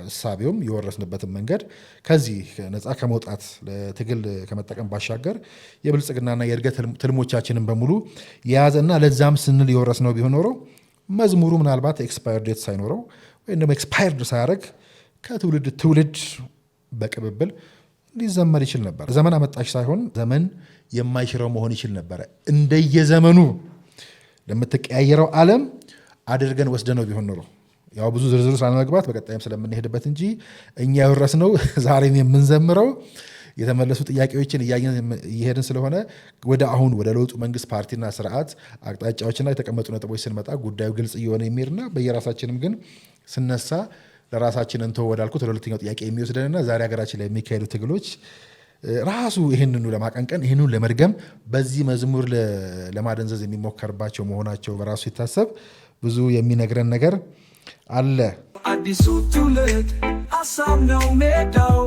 እሳቤውም የወረስንበትን መንገድ ከዚህ ነፃ ከመውጣት ለትግል ከመጠቀም ባሻገር የብልጽግናና የእድገት ትልሞቻችንን በሙሉ የያዘና ለዛም ስንል የወረስነው ቢሆን ኖሮ መዝሙሩ ምናልባት ኤክስፓየር ዴት ሳይኖረው ወይም ደግሞ ኤክስፓየርድ ሳያደርግ ከትውልድ ትውልድ በቅብብል ሊዘመር ይችል ነበር። ዘመን አመጣሽ ሳይሆን ዘመን የማይሽረው መሆን ይችል ነበረ። እንደየዘመኑ ለምትቀያየረው ዓለም አድርገን ወስደነው ቢሆን ኖሮ ያው ብዙ ዝርዝሩ ሳንመግባት በቀጣይም ስለምንሄድበት እንጂ እኛ የወረስነው ዛሬም የምንዘምረው የተመለሱ ጥያቄዎችን እየሄድን ስለሆነ ወደ ለውጡ መንግስት ፓርቲና ስርዓት አቅጣጫዎችና የተቀመጡ ነጥቦች ስንመጣ ጉዳዩ ግልጽ እየሆነ የሚሄድና በየራሳችንም ግን ስነሳ ለራሳችን እንተው ወዳልኩት ወደ ሁለተኛው ጥያቄ የሚወስደንና ዛሬ ሀገራችን ላይ የሚካሄዱ ትግሎች ራሱ ይህንኑ ለማቀንቀን ይህንኑ ለመድገም በዚህ መዝሙር ለማደንዘዝ የሚሞከርባቸው መሆናቸው በራሱ ሲታሰብ ብዙ የሚነግረን ነገር አለ። አዲሱ ትውልድ ሀሳብ ነው ሜዳው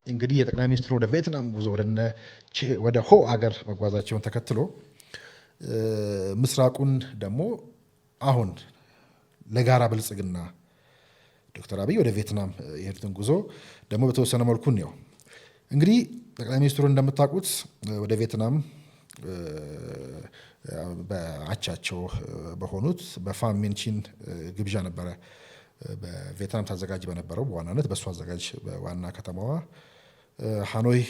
እንግዲህ የጠቅላይ ሚኒስትሩ ወደ ቪየትናም ጉዞ ወደ ሆ አገር መጓዛቸውን ተከትሎ ምስራቁን ደግሞ አሁን ለጋራ ብልጽግና ዶክተር አብይ ወደ ቪየትናም የሄዱትን ጉዞ ደግሞ በተወሰነ መልኩ ነው። እንግዲህ ጠቅላይ ሚኒስትሩ እንደምታውቁት ወደ ቪየትናም በአቻቸው በሆኑት በፋም ሚንቺን ግብዣ ነበረ በቪየትናም ታዘጋጅ በነበረው በዋናነት በእሱ አዘጋጅ በዋና ከተማዋ ሃኖይ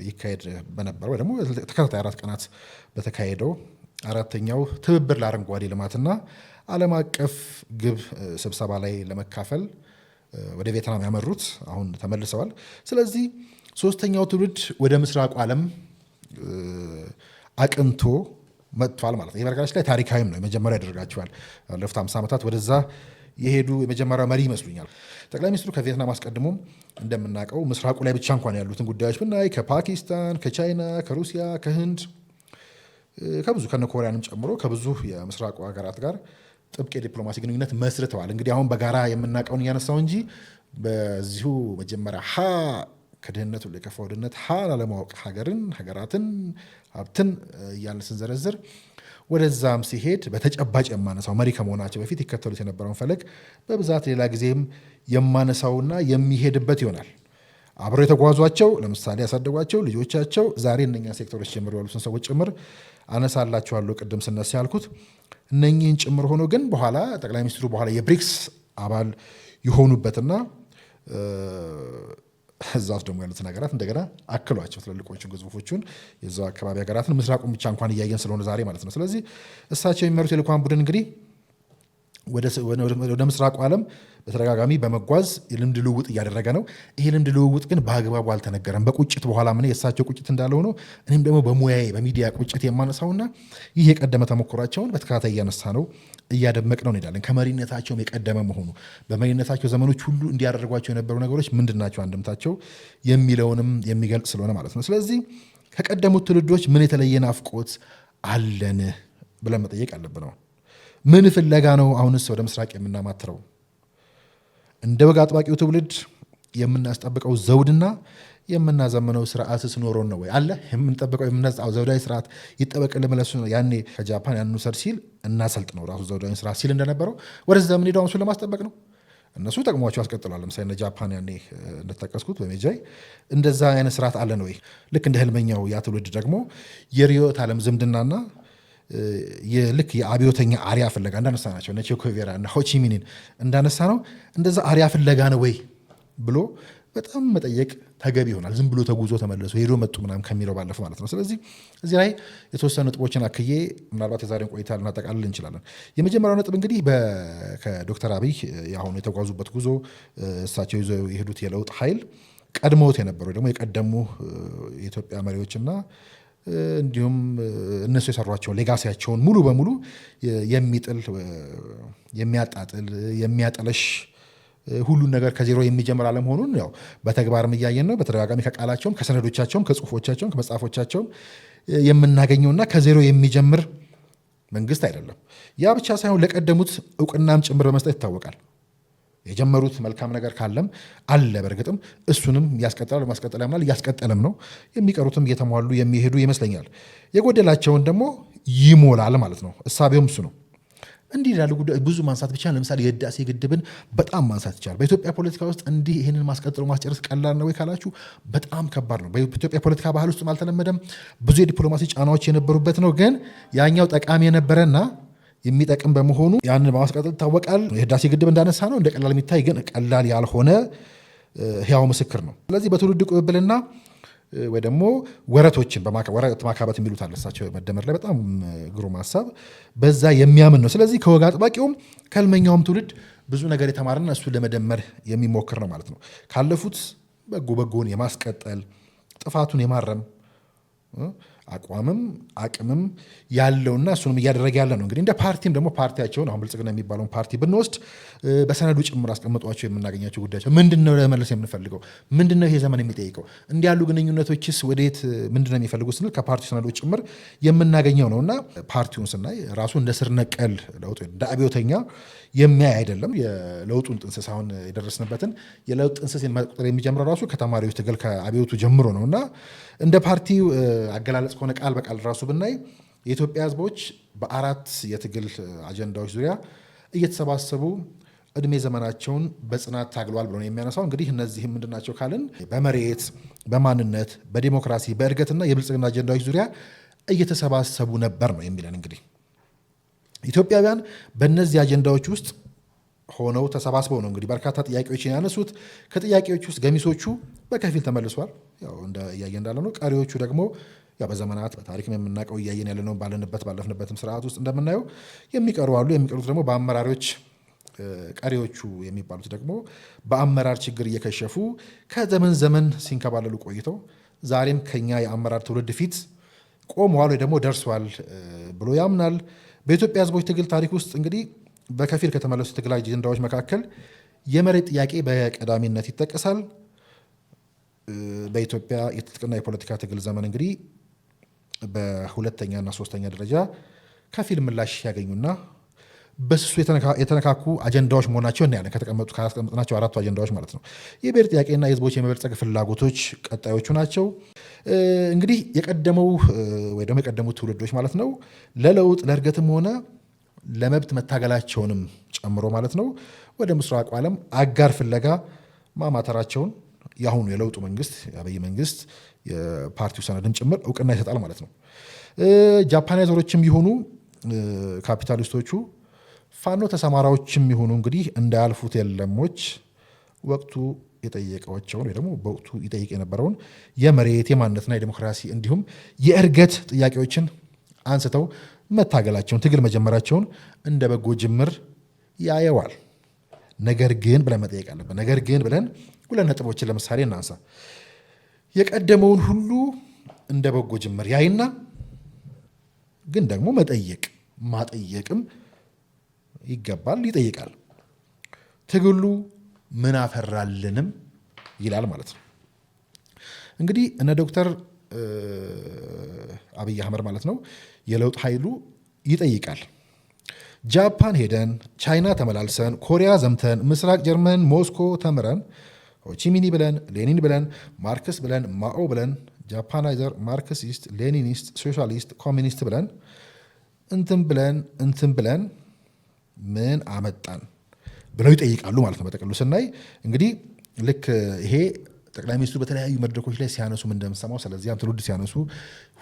ይካሄድ በነበረው ደግሞ ተከታታይ 4 ቀናት በተካሄደው አራተኛው ትብብር ለአረንጓዴ ልማትና ዓለም አቀፍ ግብ ስብሰባ ላይ ለመካፈል ወደ ቪየትናም ያመሩት አሁን ተመልሰዋል። ስለዚህ ሶስተኛው ትውልድ ወደ ምስራቁ ዓለም አቅንቶ መጥቷል ማለት ነው። ይህ በነገራችን ላይ ታሪካዊም ነው። የመጀመሪያ ያደርጋቸዋል። ባለፉት 50 ዓመታት ወደዛ የሄዱ የመጀመሪያ መሪ ይመስሉኛል። ጠቅላይ ሚኒስትሩ ከቪየትናም አስቀድሞ እንደምናውቀው ምስራቁ ላይ ብቻ እንኳን ያሉትን ጉዳዮች ብናይ ከፓኪስታን፣ ከቻይና፣ ከሩሲያ፣ ከህንድ ከብዙ ከነ ኮሪያንም ጨምሮ ከብዙ የምስራቁ ሀገራት ጋር ጥብቅ የዲፕሎማሲ ግንኙነት መስርተዋል። እንግዲህ አሁን በጋራ የምናውቀውን እያነሳው እንጂ በዚሁ መጀመሪያ ከድህነቱ የከፋው ድህነት ላለማወቅ ሀገራትን ሀብትን እያልን ስንዘረዝር ወደዛም ሲሄድ በተጨባጭ የማነሳው መሪ ከመሆናቸው በፊት ይከተሉት የነበረውን ፈለግ በብዛት ሌላ ጊዜም የማነሳውና የሚሄድበት ይሆናል። አብረው የተጓዟቸው ለምሳሌ ያሳደጓቸው ልጆቻቸው ዛሬ እነኛ ሴክተሮች ጀምሮ ያሉትን ሰዎች ጭምር አነሳላችኋለሁ። ቅድም ስነሳ ያልኩት እነኚህን ጭምር ሆኖ ግን በኋላ ጠቅላይ ሚኒስትሩ በኋላ የብሪክስ አባል የሆኑበትና እዛ ውስጥ ደግሞ ያሉትን ሀገራት እንደገና አክሏቸው ትልልቆቹን ግዙፎቹን የዛው አካባቢ ሀገራትን ምስራቁን ብቻ እንኳን እያየን ስለሆነ ዛሬ ማለት ነው። ስለዚህ እሳቸው የሚመሩት የልዑካን ቡድን እንግዲህ ወደ ምስራቁ ዓለም በተደጋጋሚ በመጓዝ የልምድ ልውውጥ እያደረገ ነው። ይሄ ልምድ ልውውጥ ግን በአግባቡ አልተነገረም። በቁጭት በኋላ ምን የእሳቸው ቁጭት እንዳለ ሆኖ እኔም ደግሞ በሙያዬ በሚዲያ ቁጭት የማነሳውና ይህ የቀደመ ተሞክሯቸውን በተከታታይ እያነሳ ነው እያደመቅ ነው እንሄዳለን። ከመሪነታቸውም የቀደመ መሆኑ በመሪነታቸው ዘመኖች ሁሉ እንዲያደርጓቸው የነበሩ ነገሮች ምንድናቸው አንድምታቸው የሚለውንም የሚገልጽ ስለሆነ ማለት ነው። ስለዚህ ከቀደሙት ትውልዶች ምን የተለየ ናፍቆት አለን ብለን መጠየቅ አለብን። ምን ፍለጋ ነው አሁንስ ወደ ምስራቅ የምናማትረው? እንደ በግ አጥባቂው ትውልድ የምናስጠብቀው ዘውድና የምናዘምነው ስርዓትስ ኖሮን ነው ወይ? አለ የምንጠብቀው የምናዛው ዘውዳዊ ስርዓት ይጠበቅልን ብለሱ ነው። ያኔ ከጃፓን ያንኑ ሰር ሲል እናሰልጥ ነው ራሱ ዘውዳዊ ስርዓት ሲል እንደነበረው ወደዛ የምንሄደው እሱን ለማስጠበቅ ነው። እነሱ ጠቅሟቸው ያስቀጥላል። ለምሳሌ እነ ጃፓን ያኔ እንደተጠቀስኩት በሜጃይ እንደዛ አይነት ስርዓት አለ ነው ወይ? ልክ እንደ ህልመኛው ያ ትውልድ ደግሞ የርዕዮተ ዓለም ዝምድናና ልክ የአብዮተኛ አሪያ ፍለጋ እንዳነሳ ናቸው እነ ቼ ጉቬራ እና ሆቺሚኒን እንዳነሳ ነው እንደዛ አሪያ ፍለጋ ነው ወይ ብሎ በጣም መጠየቅ ተገቢ ይሆናል። ዝም ብሎ ተጉዞ ተመለሱ ሄዶ መጡ ምናምን ከሚለው ባለፈ ማለት ነው። ስለዚህ እዚህ ላይ የተወሰኑ ነጥቦችን አክዬ ምናልባት የዛሬን ቆይታ ልናጠቃልል እንችላለን። የመጀመሪያው ነጥብ እንግዲህ ከዶክተር አብይ የአሁኑ የተጓዙበት ጉዞ እሳቸው ይዘው የሄዱት የለውጥ ኃይል ቀድመውት የነበሩ ደግሞ የቀደሙ የኢትዮጵያ መሪዎችና እንዲሁም እነሱ የሰሯቸው ሌጋሲያቸውን ሙሉ በሙሉ የሚጥል የሚያጣጥል የሚያጠለሽ ሁሉን ነገር ከዜሮ የሚጀምር አለመሆኑን ያው በተግባርም እያየን ነው። በተደጋጋሚ ከቃላቸውም ከሰነዶቻቸውም ከጽሁፎቻቸውም ከመጽሐፎቻቸውም የምናገኘውና ከዜሮ የሚጀምር መንግስት አይደለም። ያ ብቻ ሳይሆን ለቀደሙት እውቅናም ጭምር በመስጠት ይታወቃል። የጀመሩት መልካም ነገር ካለም አለ፣ በእርግጥም እሱንም ያስቀጥላል፣ ማስቀጠል ያምናል፣ እያስቀጠለም ነው። የሚቀሩትም እየተሟሉ የሚሄዱ ይመስለኛል። የጎደላቸውን ደግሞ ይሞላል ማለት ነው። እሳቤውም እሱ ነው። እንዲህ ያሉ ጉዳዮች ብዙ ማንሳት ብቻ፣ ለምሳሌ የህዳሴ ግድብን በጣም ማንሳት ይቻላል። በኢትዮጵያ ፖለቲካ ውስጥ እንዲህ ይህንን ማስቀጠሉ ማስጨረስ ቀላል ነው ወይ ካላችሁ በጣም ከባድ ነው። በኢትዮጵያ ፖለቲካ ባህል ውስጥም አልተለመደም። ብዙ የዲፕሎማሲ ጫናዎች የነበሩበት ነው። ግን ያኛው ጠቃሚ የነበረና የሚጠቅም በመሆኑ ያንን በማስቀጠል ይታወቃል። የህዳሴ ግድብ እንዳነሳ ነው እንደ ቀላል የሚታይ ግን ቀላል ያልሆነ ህያው ምስክር ነው። ስለዚህ በትውልድ ቅብብልና ወይ ደግሞ ወረቶችን ወረት ማካበት የሚሉት አለ እሳቸው መደመር ላይ በጣም ግሩም ሀሳብ በዛ የሚያምን ነው። ስለዚህ ከወግ አጥባቂውም ከህልመኛውም ትውልድ ብዙ ነገር የተማረና እሱን ለመደመር የሚሞክር ነው ማለት ነው። ካለፉት በጎን የማስቀጠል ጥፋቱን የማረም አቋምም አቅምም ያለውና እሱንም እያደረገ ያለ ነው። እንግዲህ እንደ ፓርቲም ደግሞ ፓርቲያቸውን አሁን ብልጽግና የሚባለውን ፓርቲ ብንወስድ በሰነዱ ጭምር አስቀምጧቸው የምናገኛቸው ጉዳዮች ምንድነው? ለመለስ የምንፈልገው ምንድነው? ይሄ ዘመን የሚጠይቀው እንዲህ ያሉ ግንኙነቶችስ ወዴት ምንድነው የሚፈልጉት ስንል ከፓርቲው ሰነዶች ጭምር የምናገኘው ነው። እና ፓርቲውን ስናይ ራሱ እንደ ስር ነቀል ለውጥ እንደ አብዮተኛ የሚያይ አይደለም። የለውጡን ጥንስስ አሁን የደረስንበትን የለውጥ ጥንስስ መቁጠር የሚጀምረው ራሱ ከተማሪዎች ትግል ከአብዮቱ ጀምሮ ነው። እና እንደ ፓርቲው አገላለጽ ከሆነ ቃል በቃል ራሱ ብናይ የኢትዮጵያ ሕዝቦች በአራት የትግል አጀንዳዎች ዙሪያ እየተሰባሰቡ እድሜ ዘመናቸውን በጽናት ታግለዋል ብሎ ነው የሚያነሳው። እንግዲህ እነዚህ ምንድናቸው ካልን በመሬት፣ በማንነት፣ በዲሞክራሲ፣ በእድገትና የብልጽግና አጀንዳዎች ዙሪያ እየተሰባሰቡ ነበር ነው የሚለን። እንግዲህ ኢትዮጵያውያን በእነዚህ አጀንዳዎች ውስጥ ሆነው ተሰባስበው ነው እንግዲህ በርካታ ጥያቄዎችን ያነሱት። ከጥያቄዎች ውስጥ ገሚሶቹ በከፊል ተመልሷል፣ ያው እያየ እንዳለ ነው። ቀሪዎቹ ደግሞ ያው በዘመናት በታሪክም የምናውቀው እያየን ያለ ነው። ባለፍንበትም ስርዓት ውስጥ እንደምናየው የሚቀሩ አሉ። የሚቀሩት ደግሞ በአመራሮች ቀሪዎቹ የሚባሉት ደግሞ በአመራር ችግር እየከሸፉ ከዘመን ዘመን ሲንከባለሉ ቆይተው ዛሬም ከኛ የአመራር ትውልድ ፊት ቆመዋል ወይ ደግሞ ደርሷል ብሎ ያምናል። በኢትዮጵያ ሕዝቦች ትግል ታሪክ ውስጥ እንግዲህ በከፊል ከተመለሱ ትግል አጀንዳዎች መካከል የመሬት ጥያቄ በቀዳሚነት ይጠቀሳል። በኢትዮጵያ የትጥቅና የፖለቲካ ትግል ዘመን እንግዲህ በሁለተኛና ሶስተኛ ደረጃ ከፊል ምላሽ ያገኙና በስሱ የተነካኩ አጀንዳዎች መሆናቸው እናያለን። ካስቀመጥናቸው አራቱ አጀንዳዎች ማለት ነው። የብሔር ጥያቄና የህዝቦች የመበልጸግ ፍላጎቶች ቀጣዮቹ ናቸው። እንግዲህ የቀደመው ወይ ደግሞ የቀደሙት ትውልዶች ማለት ነው ለለውጥ ለእድገትም ሆነ ለመብት መታገላቸውንም ጨምሮ ማለት ነው ወደ ምስራቁ ዓለም አጋር ፍለጋ ማማተራቸውን የአሁኑ የለውጡ መንግስት የአብይ መንግስት የፓርቲው ሰነድም ጭምር እውቅና ይሰጣል ማለት ነው። ጃፓናይዘሮችም ይሁኑ ካፒታሊስቶቹ ፋኖ ተሰማራዎችም ይሁኑ እንግዲህ እንዳያልፉት የለሞች ወቅቱ የጠየቃቸውን ወይ ደግሞ በወቅቱ ይጠይቅ የነበረውን የመሬት የማንነትና የዲሞክራሲ እንዲሁም የእድገት ጥያቄዎችን አንስተው መታገላቸውን ትግል መጀመራቸውን እንደ በጎ ጅምር ያየዋል። ነገር ግን ብለን መጠየቅ አለብን። ነገር ግን ብለን ሁለት ነጥቦችን ለምሳሌ እናንሳ። የቀደመውን ሁሉ እንደ በጎ ጅምር ያይና ግን ደግሞ ማጠየቅም ይገባል፣ ይጠይቃል። ትግሉ ምን አፈራልንም ይላል ማለት ነው። እንግዲህ እነ ዶክተር አብይ አህመድ ማለት ነው የለውጥ ኃይሉ ይጠይቃል። ጃፓን ሄደን፣ ቻይና ተመላልሰን፣ ኮሪያ ዘምተን፣ ምስራቅ ጀርመን ሞስኮ ተምረን፣ ሆቺሚኒ ብለን፣ ሌኒን ብለን፣ ማርክስ ብለን፣ ማኦ ብለን፣ ጃፓናይዘር፣ ማርክሲስት፣ ሌኒኒስት፣ ሶሻሊስት፣ ኮሚኒስት ብለን እንትን ብለን ምን አመጣን ብለው ይጠይቃሉ ማለት ነው። በጠቅሉ ስናይ እንግዲህ ልክ ይሄ ጠቅላይ ሚኒስትሩ በተለያዩ መድረኮች ላይ ሲያነሱ እንደምሰማው ስለዚያም ትውልድ ሲያነሱ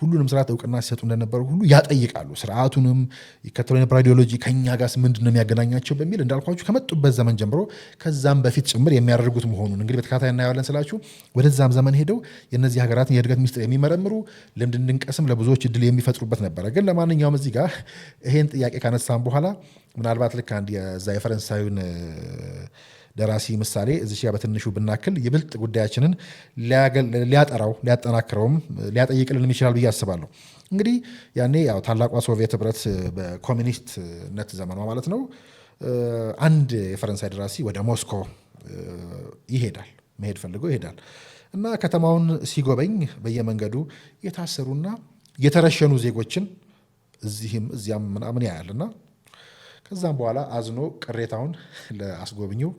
ሁሉንም ስርዓት እውቅና ሲሰጡ እንደነበሩ ሁሉ ያጠይቃሉ። ስርዓቱንም ይከተሉ የነበረ አይዲዮሎጂ ከኛ ጋር ምንድን ነው የሚያገናኛቸው በሚል እንዳልኳችሁ ከመጡበት ዘመን ጀምሮ ከዛም በፊት ጭምር የሚያደርጉት መሆኑን እንግዲህ በተከታታይ እናየዋለን ስላችሁ ወደዛም ዘመን ሄደው የእነዚህ ሀገራትን የእድገት ሚስጥር የሚመረምሩ ልምድ እንድንቀስም ለብዙዎች እድል የሚፈጥሩበት ነበረ። ግን ለማንኛውም እዚህ ጋር ይሄን ጥያቄ ካነሳም በኋላ ምናልባት ልክ አንድ የዛ የፈረንሳዩን ደራሲ ምሳሌ እዚህ ጋር በትንሹ ብናክል ይብልጥ ጉዳያችንን ሊያጠራው ሊያጠናክረውም ሊያጠይቅልን ይችላል ብዬ አስባለሁ። እንግዲህ ያኔ ያው ታላቋ ሶቪየት ህብረት በኮሚኒስትነት ዘመኗ ማለት ነው አንድ የፈረንሳይ ደራሲ ወደ ሞስኮ ይሄዳል፣ መሄድ ፈልጎ ይሄዳል እና ከተማውን ሲጎበኝ በየመንገዱ የታሰሩና የተረሸኑ ዜጎችን እዚህም እዚያም ምናምን ያያልና ከዛም በኋላ አዝኖ ቅሬታውን ለአስጎብኚው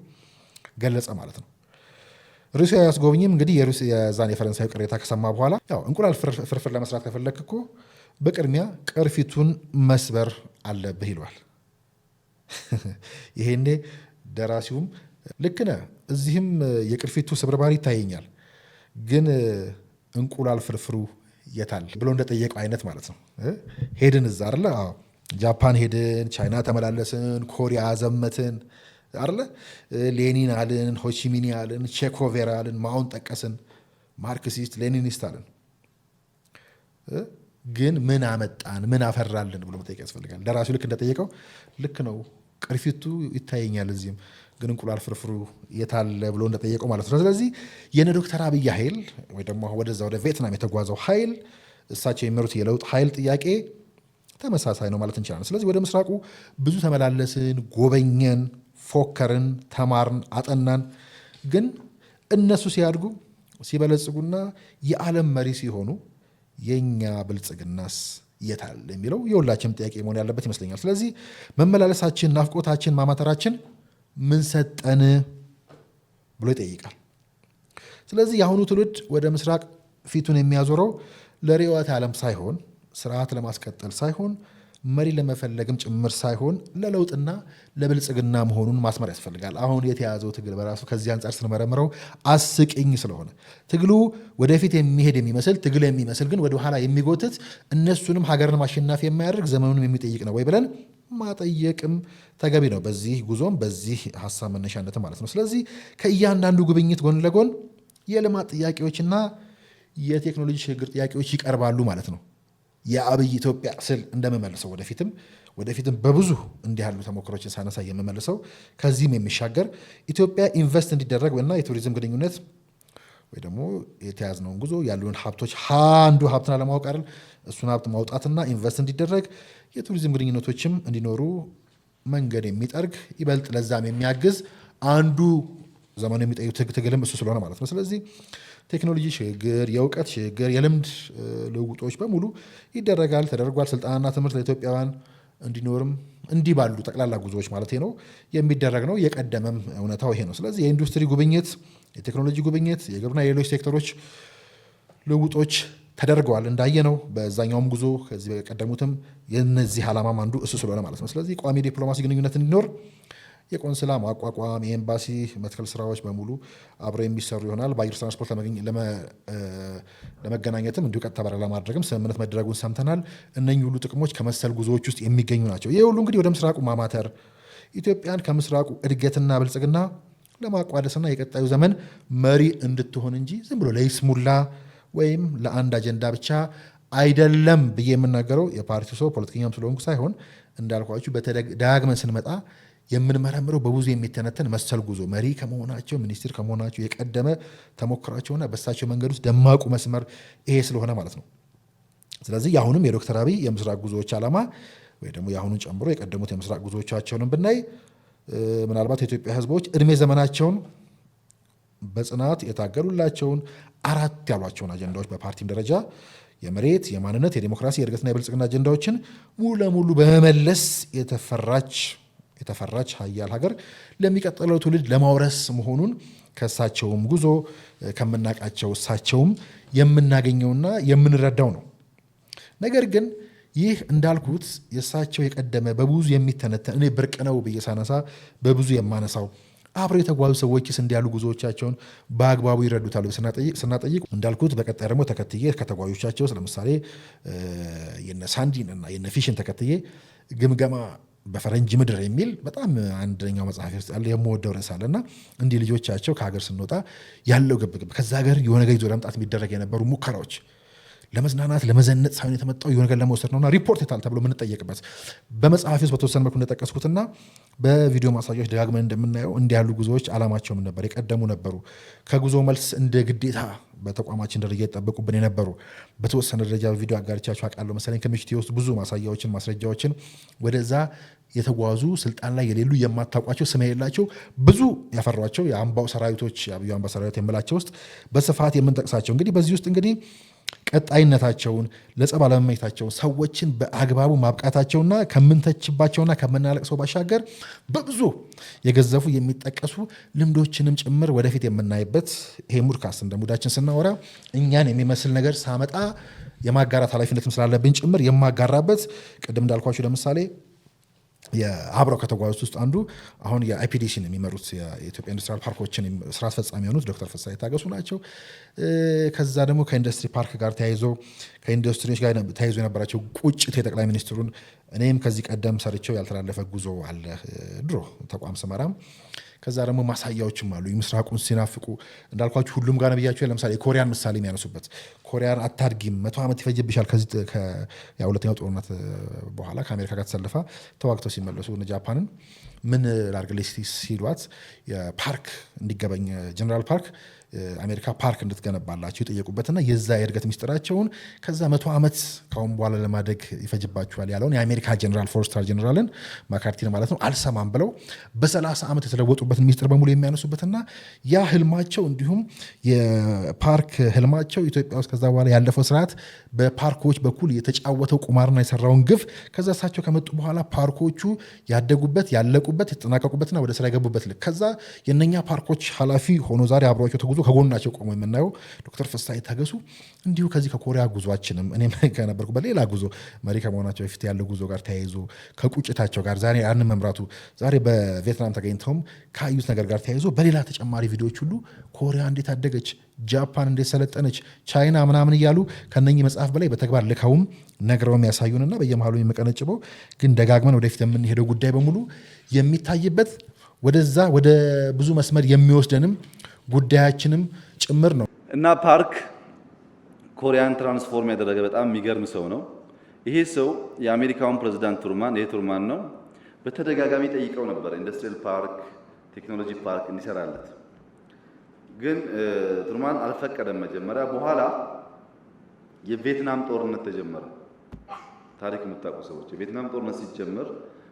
ገለጸ ማለት ነው። ሩሲያዊ አስጎብኚም እንግዲህ የዛን የፈረንሳዊ ቅሬታ ከሰማ በኋላ ያው እንቁላል ፍርፍር ለመስራት ከፈለክ እኮ በቅድሚያ ቅርፊቱን መስበር አለብህ ይለዋል። ይሄኔ ደራሲውም ልክ ነህ፣ እዚህም የቅርፊቱ ስብርባሪ ይታየኛል፣ ግን እንቁላል ፍርፍሩ የታል ብሎ እንደጠየቀው አይነት ማለት ነው። ሄድን እዛ አይደለ? ጃፓን ሄድን፣ ቻይና ተመላለስን፣ ኮሪያ ዘመትን አይደለ? ሌኒን አልን፣ ሆቺሚኒ አልን፣ ቼኮቬራ አልን፣ ማውን ጠቀስን፣ ማርክሲስት ሌኒኒስት አልን። ግን ምን አመጣን ምን አፈራልን ብሎ መጠየቅ ያስፈልጋል። ደራሲው ልክ እንደጠየቀው ልክ ነው፣ ቅርፊቱ ይታየኛል እዚህም፣ ግን እንቁላል ፍርፍሩ የታለ ብሎ እንደጠየቀው ማለት ነው። ስለዚህ የነ ዶክተር አብይ ኃይል ወይ ደግሞ ወደዛ ወደ ቪየትናም የተጓዘው ኃይል እሳቸው የሚመሩት የለውጥ ኃይል ጥያቄ ተመሳሳይ ነው ማለት እንችላለን። ስለዚህ ወደ ምስራቁ ብዙ ተመላለስን፣ ጎበኘን፣ ፎከርን፣ ተማርን፣ አጠናን። ግን እነሱ ሲያድጉ ሲበለጽጉና የዓለም መሪ ሲሆኑ የኛ ብልጽግናስ የታል የሚለው የሁላችንም ጥያቄ መሆን ያለበት ይመስለኛል። ስለዚህ መመላለሳችን፣ ናፍቆታችን፣ ማማተራችን ምን ሰጠን ብሎ ይጠይቃል። ስለዚህ የአሁኑ ትውልድ ወደ ምስራቅ ፊቱን የሚያዞረው ለርዕዮተ ዓለም ሳይሆን ስርዓት ለማስቀጠል ሳይሆን መሪ ለመፈለግም ጭምር ሳይሆን ለለውጥና ለብልጽግና መሆኑን ማስመር ያስፈልጋል። አሁን የተያዘው ትግል በራሱ ከዚህ አንጻር ስንመረምረው አስቂኝ ስለሆነ ትግሉ ወደፊት የሚሄድ የሚመስል ትግል የሚመስል ግን ወደ ኋላ የሚጎትት እነሱንም ሀገርን ማሸናፊ የማያደርግ ዘመኑንም የሚጠይቅ ነው ወይ ብለን ማጠየቅም ተገቢ ነው። በዚህ ጉዞም በዚህ ሀሳብ መነሻነት ማለት ነው። ስለዚህ ከእያንዳንዱ ጉብኝት ጎን ለጎን የልማት ጥያቄዎችና የቴክኖሎጂ ሽግግር ጥያቄዎች ይቀርባሉ ማለት ነው። የአብይ ኢትዮጵያ ስል እንደምመልሰው ወደፊትም በብዙ እንዲህ ያሉ ተሞክሮችን ሳነሳ የምመልሰው ከዚህም የሚሻገር ኢትዮጵያ ኢንቨስት እንዲደረግ እና የቱሪዝም ግንኙነት ወይ ደግሞ የተያዝነውን ጉዞ ያሉን ሀብቶች አንዱ ሀብትን አለማወቅ አይደል፣ እሱን ሀብት ማውጣትና ኢንቨስት እንዲደረግ የቱሪዝም ግንኙነቶችም እንዲኖሩ መንገድ የሚጠርግ ይበልጥ ለዛም የሚያግዝ አንዱ ዘመኑ የሚጠይቅ ትግልም እሱ ስለሆነ ማለት ነው። ስለዚህ ቴክኖሎጂ ሽግግር፣ የእውቀት ሽግግር፣ የልምድ ልውውጦች በሙሉ ይደረጋል፣ ተደርጓል። ስልጠናና ትምህርት ለኢትዮጵያውያን እንዲኖርም እንዲህ ባሉ ጠቅላላ ጉዞዎች ማለት ነው የሚደረግ ነው። የቀደመም እውነታው ይሄ ነው። ስለዚህ የኢንዱስትሪ ጉብኝት፣ የቴክኖሎጂ ጉብኝት፣ የግብርና የሌሎች ሴክተሮች ልውውጦች ተደርገዋል እንዳየነው በዛኛውም ጉዞ ከዚህ በቀደሙትም የነዚህ ዓላማም አንዱ እሱ ስለሆነ ማለት ነው። ስለዚህ ቋሚ ዲፕሎማሲ ግንኙነት እንዲኖር የቆንስላ ማቋቋም፣ የኤምባሲ መትከል ስራዎች በሙሉ አብረው የሚሰሩ ይሆናል። በአየር ትራንስፖርት ለመገናኘትም እንዲሁ ቀጥታ በረራ ለማድረግም ስምምነት መደረጉን ሰምተናል። እነኚህ ሁሉ ጥቅሞች ከመሰል ጉዞዎች ውስጥ የሚገኙ ናቸው። ይህ ሁሉ እንግዲህ ወደ ምስራቁ ማማተር ኢትዮጵያን ከምስራቁ እድገትና ብልጽግና ለማቋደስና የቀጣዩ ዘመን መሪ እንድትሆን እንጂ ዝም ብሎ ለይስሙላ ወይም ለአንድ አጀንዳ ብቻ አይደለም ብዬ የምናገረው የፓርቲው ሰው ፖለቲከኛም ስለሆንኩ ሳይሆን እንዳልኳችሁ በተደጋግመን ስንመጣ የምንመረምረው በብዙ የሚተነተን መሰል ጉዞ መሪ ከመሆናቸው ሚኒስትር ከመሆናቸው የቀደመ ተሞክሯቸውና በሳቸው መንገድ ውስጥ ደማቁ መስመር ይሄ ስለሆነ ማለት ነው። ስለዚህ የአሁንም የዶክተር አብይ የምስራቅ ጉዞዎች ዓላማ ወይ ደግሞ የአሁኑን ጨምሮ የቀደሙት የምስራቅ ጉዞዎቻቸውንም ብናይ ምናልባት የኢትዮጵያ ሕዝቦች እድሜ ዘመናቸውን በጽናት የታገሉላቸውን 4 ያሏቸውን አጀንዳዎች በፓርቲም ደረጃ የመሬት፣ የማንነት፣ የዲሞክራሲ፣ የእድገትና የብልጽግና አጀንዳዎችን ሙሉ ለሙሉ በመመለስ የተፈራች ሀያል ሀገር ለሚቀጥለው ትውልድ ለማውረስ መሆኑን ከእሳቸውም ጉዞ ከምናውቃቸው እሳቸውም የምናገኘውና የምንረዳው ነው። ነገር ግን ይህ እንዳልኩት የእሳቸው የቀደመ በብዙ የሚተነተን እኔ ብርቅ ነው ብዬ ሳነሳ በብዙ የማነሳው አብረው የተጓዙ ሰዎችስ እንዲያሉ ጉዞዎቻቸውን በአግባቡ ይረዱታሉ ስናጠይቅ እንዳልኩት በቀጣይ ደግሞ ተከትዬ ከተጓዦቻቸው ለምሳሌ የነ ሳንዲን እና የነ ፊሽን ተከትዬ ግምገማ በፈረንጅ ምድር የሚል በጣም አንደኛው መጽሐፍ ውስጥ ያለ የምወደው ርዕስ አለና እንዲህ ልጆቻቸው ከሀገር ስንወጣ ያለው ግብግብ ከዛ ሀገር የሆነ ነገር ይዞ ለመምጣት የሚደረግ የነበሩ ሙከራዎች ለመዝናናት ለመዘነጥ ሳይሆን የተመጣው የሆነ ነገር ለመውሰድ ነውና ሪፖርት የታል ተብሎ የምንጠየቅበት በመጽሐፊ ውስጥ በተወሰነ መልኩ እንደጠቀስኩትና በቪዲዮ ማሳያዎች ደጋግመን እንደምናየው እንዲህ ያሉ ጉዞዎች ዓላማቸው ምን ነበር? የቀደሙ ነበሩ። ከጉዞ መልስ እንደ ግዴታ በተቋማችን ደረጃ ይጠበቁብን የነበሩ በተወሰነ ደረጃ ቪዲዮ አጋርቻቸው አውቃለሁ መሰለኝ። ከምሽት ውስጥ ብዙ ማሳያዎችን ማስረጃዎችን ወደዛ የተጓዙ ስልጣን ላይ የሌሉ የማታውቋቸው ስም የሌላቸው ብዙ ያፈሯቸው የአምባው ሰራዊቶች የአብዩ አምባ ሰራዊት የምላቸው ውስጥ በስፋት የምንጠቅሳቸው እንግዲህ በዚህ ውስጥ እንግዲህ ቀጣይነታቸውን ለጸብ አለመመኘታቸውን ሰዎችን በአግባቡ ማብቃታቸውና ከምንተችባቸውና ከምናለቅሰው ባሻገር በብዙ የገዘፉ የሚጠቀሱ ልምዶችንም ጭምር ወደፊት የምናይበት ይሄ ሙድካስት እንደ ሙዳችን ስናወራ እኛን የሚመስል ነገር ሳመጣ የማጋራት ኃላፊነትም ስላለብን ጭምር የማጋራበት ቅድም እንዳልኳችሁ ለምሳሌ የአብረው ከተጓዙት ውስጥ አንዱ አሁን የአይፒዲሲን የሚመሩት የኢትዮጵያ ኢንዱስትሪያል ፓርኮችን ስራ አስፈጻሚ የሆኑት ዶክተር ፍስሐ የታገሱ ናቸው። ከዛ ደግሞ ከኢንዱስትሪ ፓርክ ጋር ተያይዞ ከኢንዱስትሪዎች ጋር ተያይዞ የነበራቸው ቁጭት የጠቅላይ ሚኒስትሩን እኔም ከዚህ ቀደም ሰርቸው ያልተላለፈ ጉዞ አለ ድሮ ተቋም ስመራም ከዛ ደግሞ ማሳያዎችም አሉ። የምስራቁን ሲናፍቁ እንዳልኳችሁ ሁሉም ጋር ነብያቸው ለምሳሌ የኮሪያን ምሳሌ የሚያነሱበት ኮሪያን አታድጊም 100 ዓመት ይፈጅብሻል ከዚህ ከሁለተኛው ጦርነት በኋላ ከአሜሪካ ጋር ተሰልፋ ተዋግተው ሲመለሱ ጃፓንን ምን ላርግልሽ ሲሏት የፓርክ እንዲገበኝ ጀነራል ፓርክ አሜሪካ ፓርክ እንድትገነባላቸው የጠየቁበትና የዛ የእድገት ሚስጥራቸውን ከዛ 100 ዓመት ካሁን በኋላ ለማደግ ይፈጅባቸዋል ያለውን የአሜሪካ ጀነራል ፎርስታር ጀነራልን ማካርቲን ማለት ነው አልሰማም ብለው በ30 ዓመት የተለወጡበትን ሚስጥር በሙሉ የሚያነሱበትና ያ ህልማቸው እንዲሁም የፓርክ ህልማቸው ኢትዮጵያ ውስጥ ከዛ በኋላ ያለፈው ስርዓት በፓርኮች በኩል የተጫወተው ቁማርና የሰራውን ግፍ ከዛ እሳቸው ከመጡ በኋላ ፓርኮቹ ያደጉበት ያለቁበት የተጠናቀቁበትና ወደ ስራ የገቡበት ልክ ከዛ የነኛ ፓርኮች ኃላፊ ሆኖ ዛሬ አብሯቸው ተጉዞ ከጎናቸው ቆሞ የምናየው ዶክተር ፍስሐ የታገሱ እንዲሁ ከዚህ ከኮሪያ ጉዟችንም እኔም ከነበርኩበት ሌላ ጉዞ መሪ ከመሆናቸው በፊት ያለው ጉዞ ጋር ተያይዞ ከቁጭታቸው ጋር ዛሬ ያንን መምራቱ ዛሬ በቪየትናም ተገኝተውም ካዩት ነገር ጋር ተያይዞ በሌላ ተጨማሪ ቪዲዮዎች ሁሉ ኮሪያ እንዴት አደገች፣ ጃፓን እንዴት ሰለጠነች፣ ቻይና ምናምን እያሉ ከነኚህ መጽሐፍ በላይ በተግባር ልከውም ነግረውም ያሳዩንና በየመሃሉ የምቀነጭበው ግን ደጋግመን ወደፊት የምንሄደው ጉዳይ በሙሉ የሚታይበት ወደዛ ወደ ብዙ መስመር የሚወስደንም ጉዳያችንም ጭምር ነው እና ፓርክ ኮሪያን ትራንስፎርም ያደረገ በጣም የሚገርም ሰው ነው። ይሄ ሰው የአሜሪካውን ፕሬዝዳንት ቱርማን ይሄ ቱርማን ነው በተደጋጋሚ ጠይቀው ነበር ኢንዱስትሪያል ፓርክ ቴክኖሎጂ ፓርክ እንዲሰራለት፣ ግን ቱርማን አልፈቀደም መጀመሪያ። በኋላ የቪየትናም ጦርነት ተጀመረ። ታሪክ የምታውቁ ሰዎች የቪየትናም ጦርነት ሲጀመር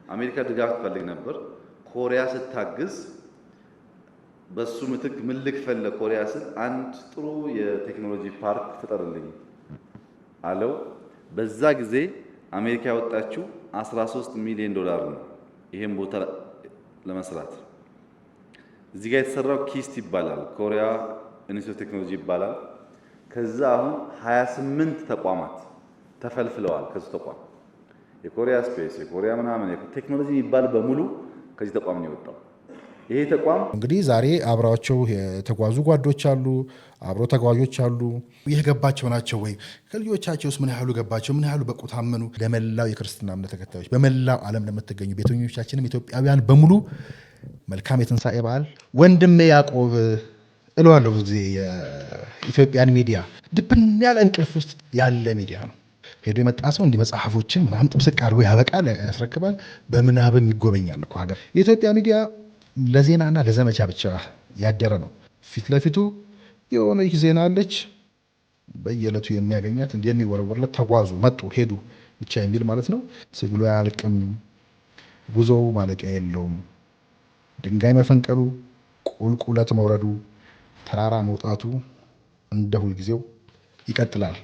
አሜሪካ ድጋፍ ትፈልግ ነበር። ኮሪያ ስታግዝ በሱ ምትክ ምን ልክፈል ለኮሪያ ስል አንድ ጥሩ የቴክኖሎጂ ፓርክ ፍጠርልኝ አለው። በዛ ጊዜ አሜሪካ ያወጣችው $13 ሚሊዮን ነው ይሄን ቦታ ለመስራት። እዚህ ጋር የተሰራው ኪስት ይባላል፣ ኮሪያ ኢንስቲትዩት ቴክኖሎጂ ይባላል። ከዛ አሁን 28 ተቋማት ተፈልፍለዋል። ከሱ ተቋም የኮሪያ ስፔስ የኮሪያ ምናምን ቴክኖሎጂ የሚባል በሙሉ ከዚህ ተቋም ነው የወጣው። ይሄ ተቋም እንግዲህ ዛሬ አብረዋቸው የተጓዙ ጓዶች አሉ፣ አብሮ ተጓዦች አሉ። የገባቸው ናቸው ወይ? ከልጆቻቸውስ ምን ያህሉ ገባቸው? ምን ያህሉ በቁ ታመኑ? ለመላው የክርስትና እምነት ተከታዮች በመላው ዓለም ለምትገኙ ቤተኞቻችንም ኢትዮጵያውያን በሙሉ መልካም የትንሣኤ በዓል። ወንድሜ ያዕቆብ እለዋለሁ ብዙ ጊዜ የኢትዮጵያን ሚዲያ ድብን ያለ እንቅልፍ ውስጥ ያለ ሚዲያ ነው። ሄዶ የመጣ ሰው እንዲህ መጽሐፎችን ምናምን ጥብስቅ አድርጎ ያበቃል፣ ያስረክባል። በምናብም ይጎበኛል እኮ ሀገር። የኢትዮጵያ ሚዲያ ለዜናና ለዘመቻ ብቻ ያደረ ነው። ፊት ለፊቱ የሆነች ዜና አለች፣ በየዕለቱ የሚያገኛት የሚወረወርለት ተጓዙ፣ መጡ፣ ሄዱ ብቻ የሚል ማለት ነው። ትግሉ አያልቅም፣ ጉዞው ማለቂያ የለውም። ድንጋይ መፈንቀሉ፣ ቁልቁለት መውረዱ፣ ተራራ መውጣቱ እንደ ሁልጊዜው ይቀጥላል።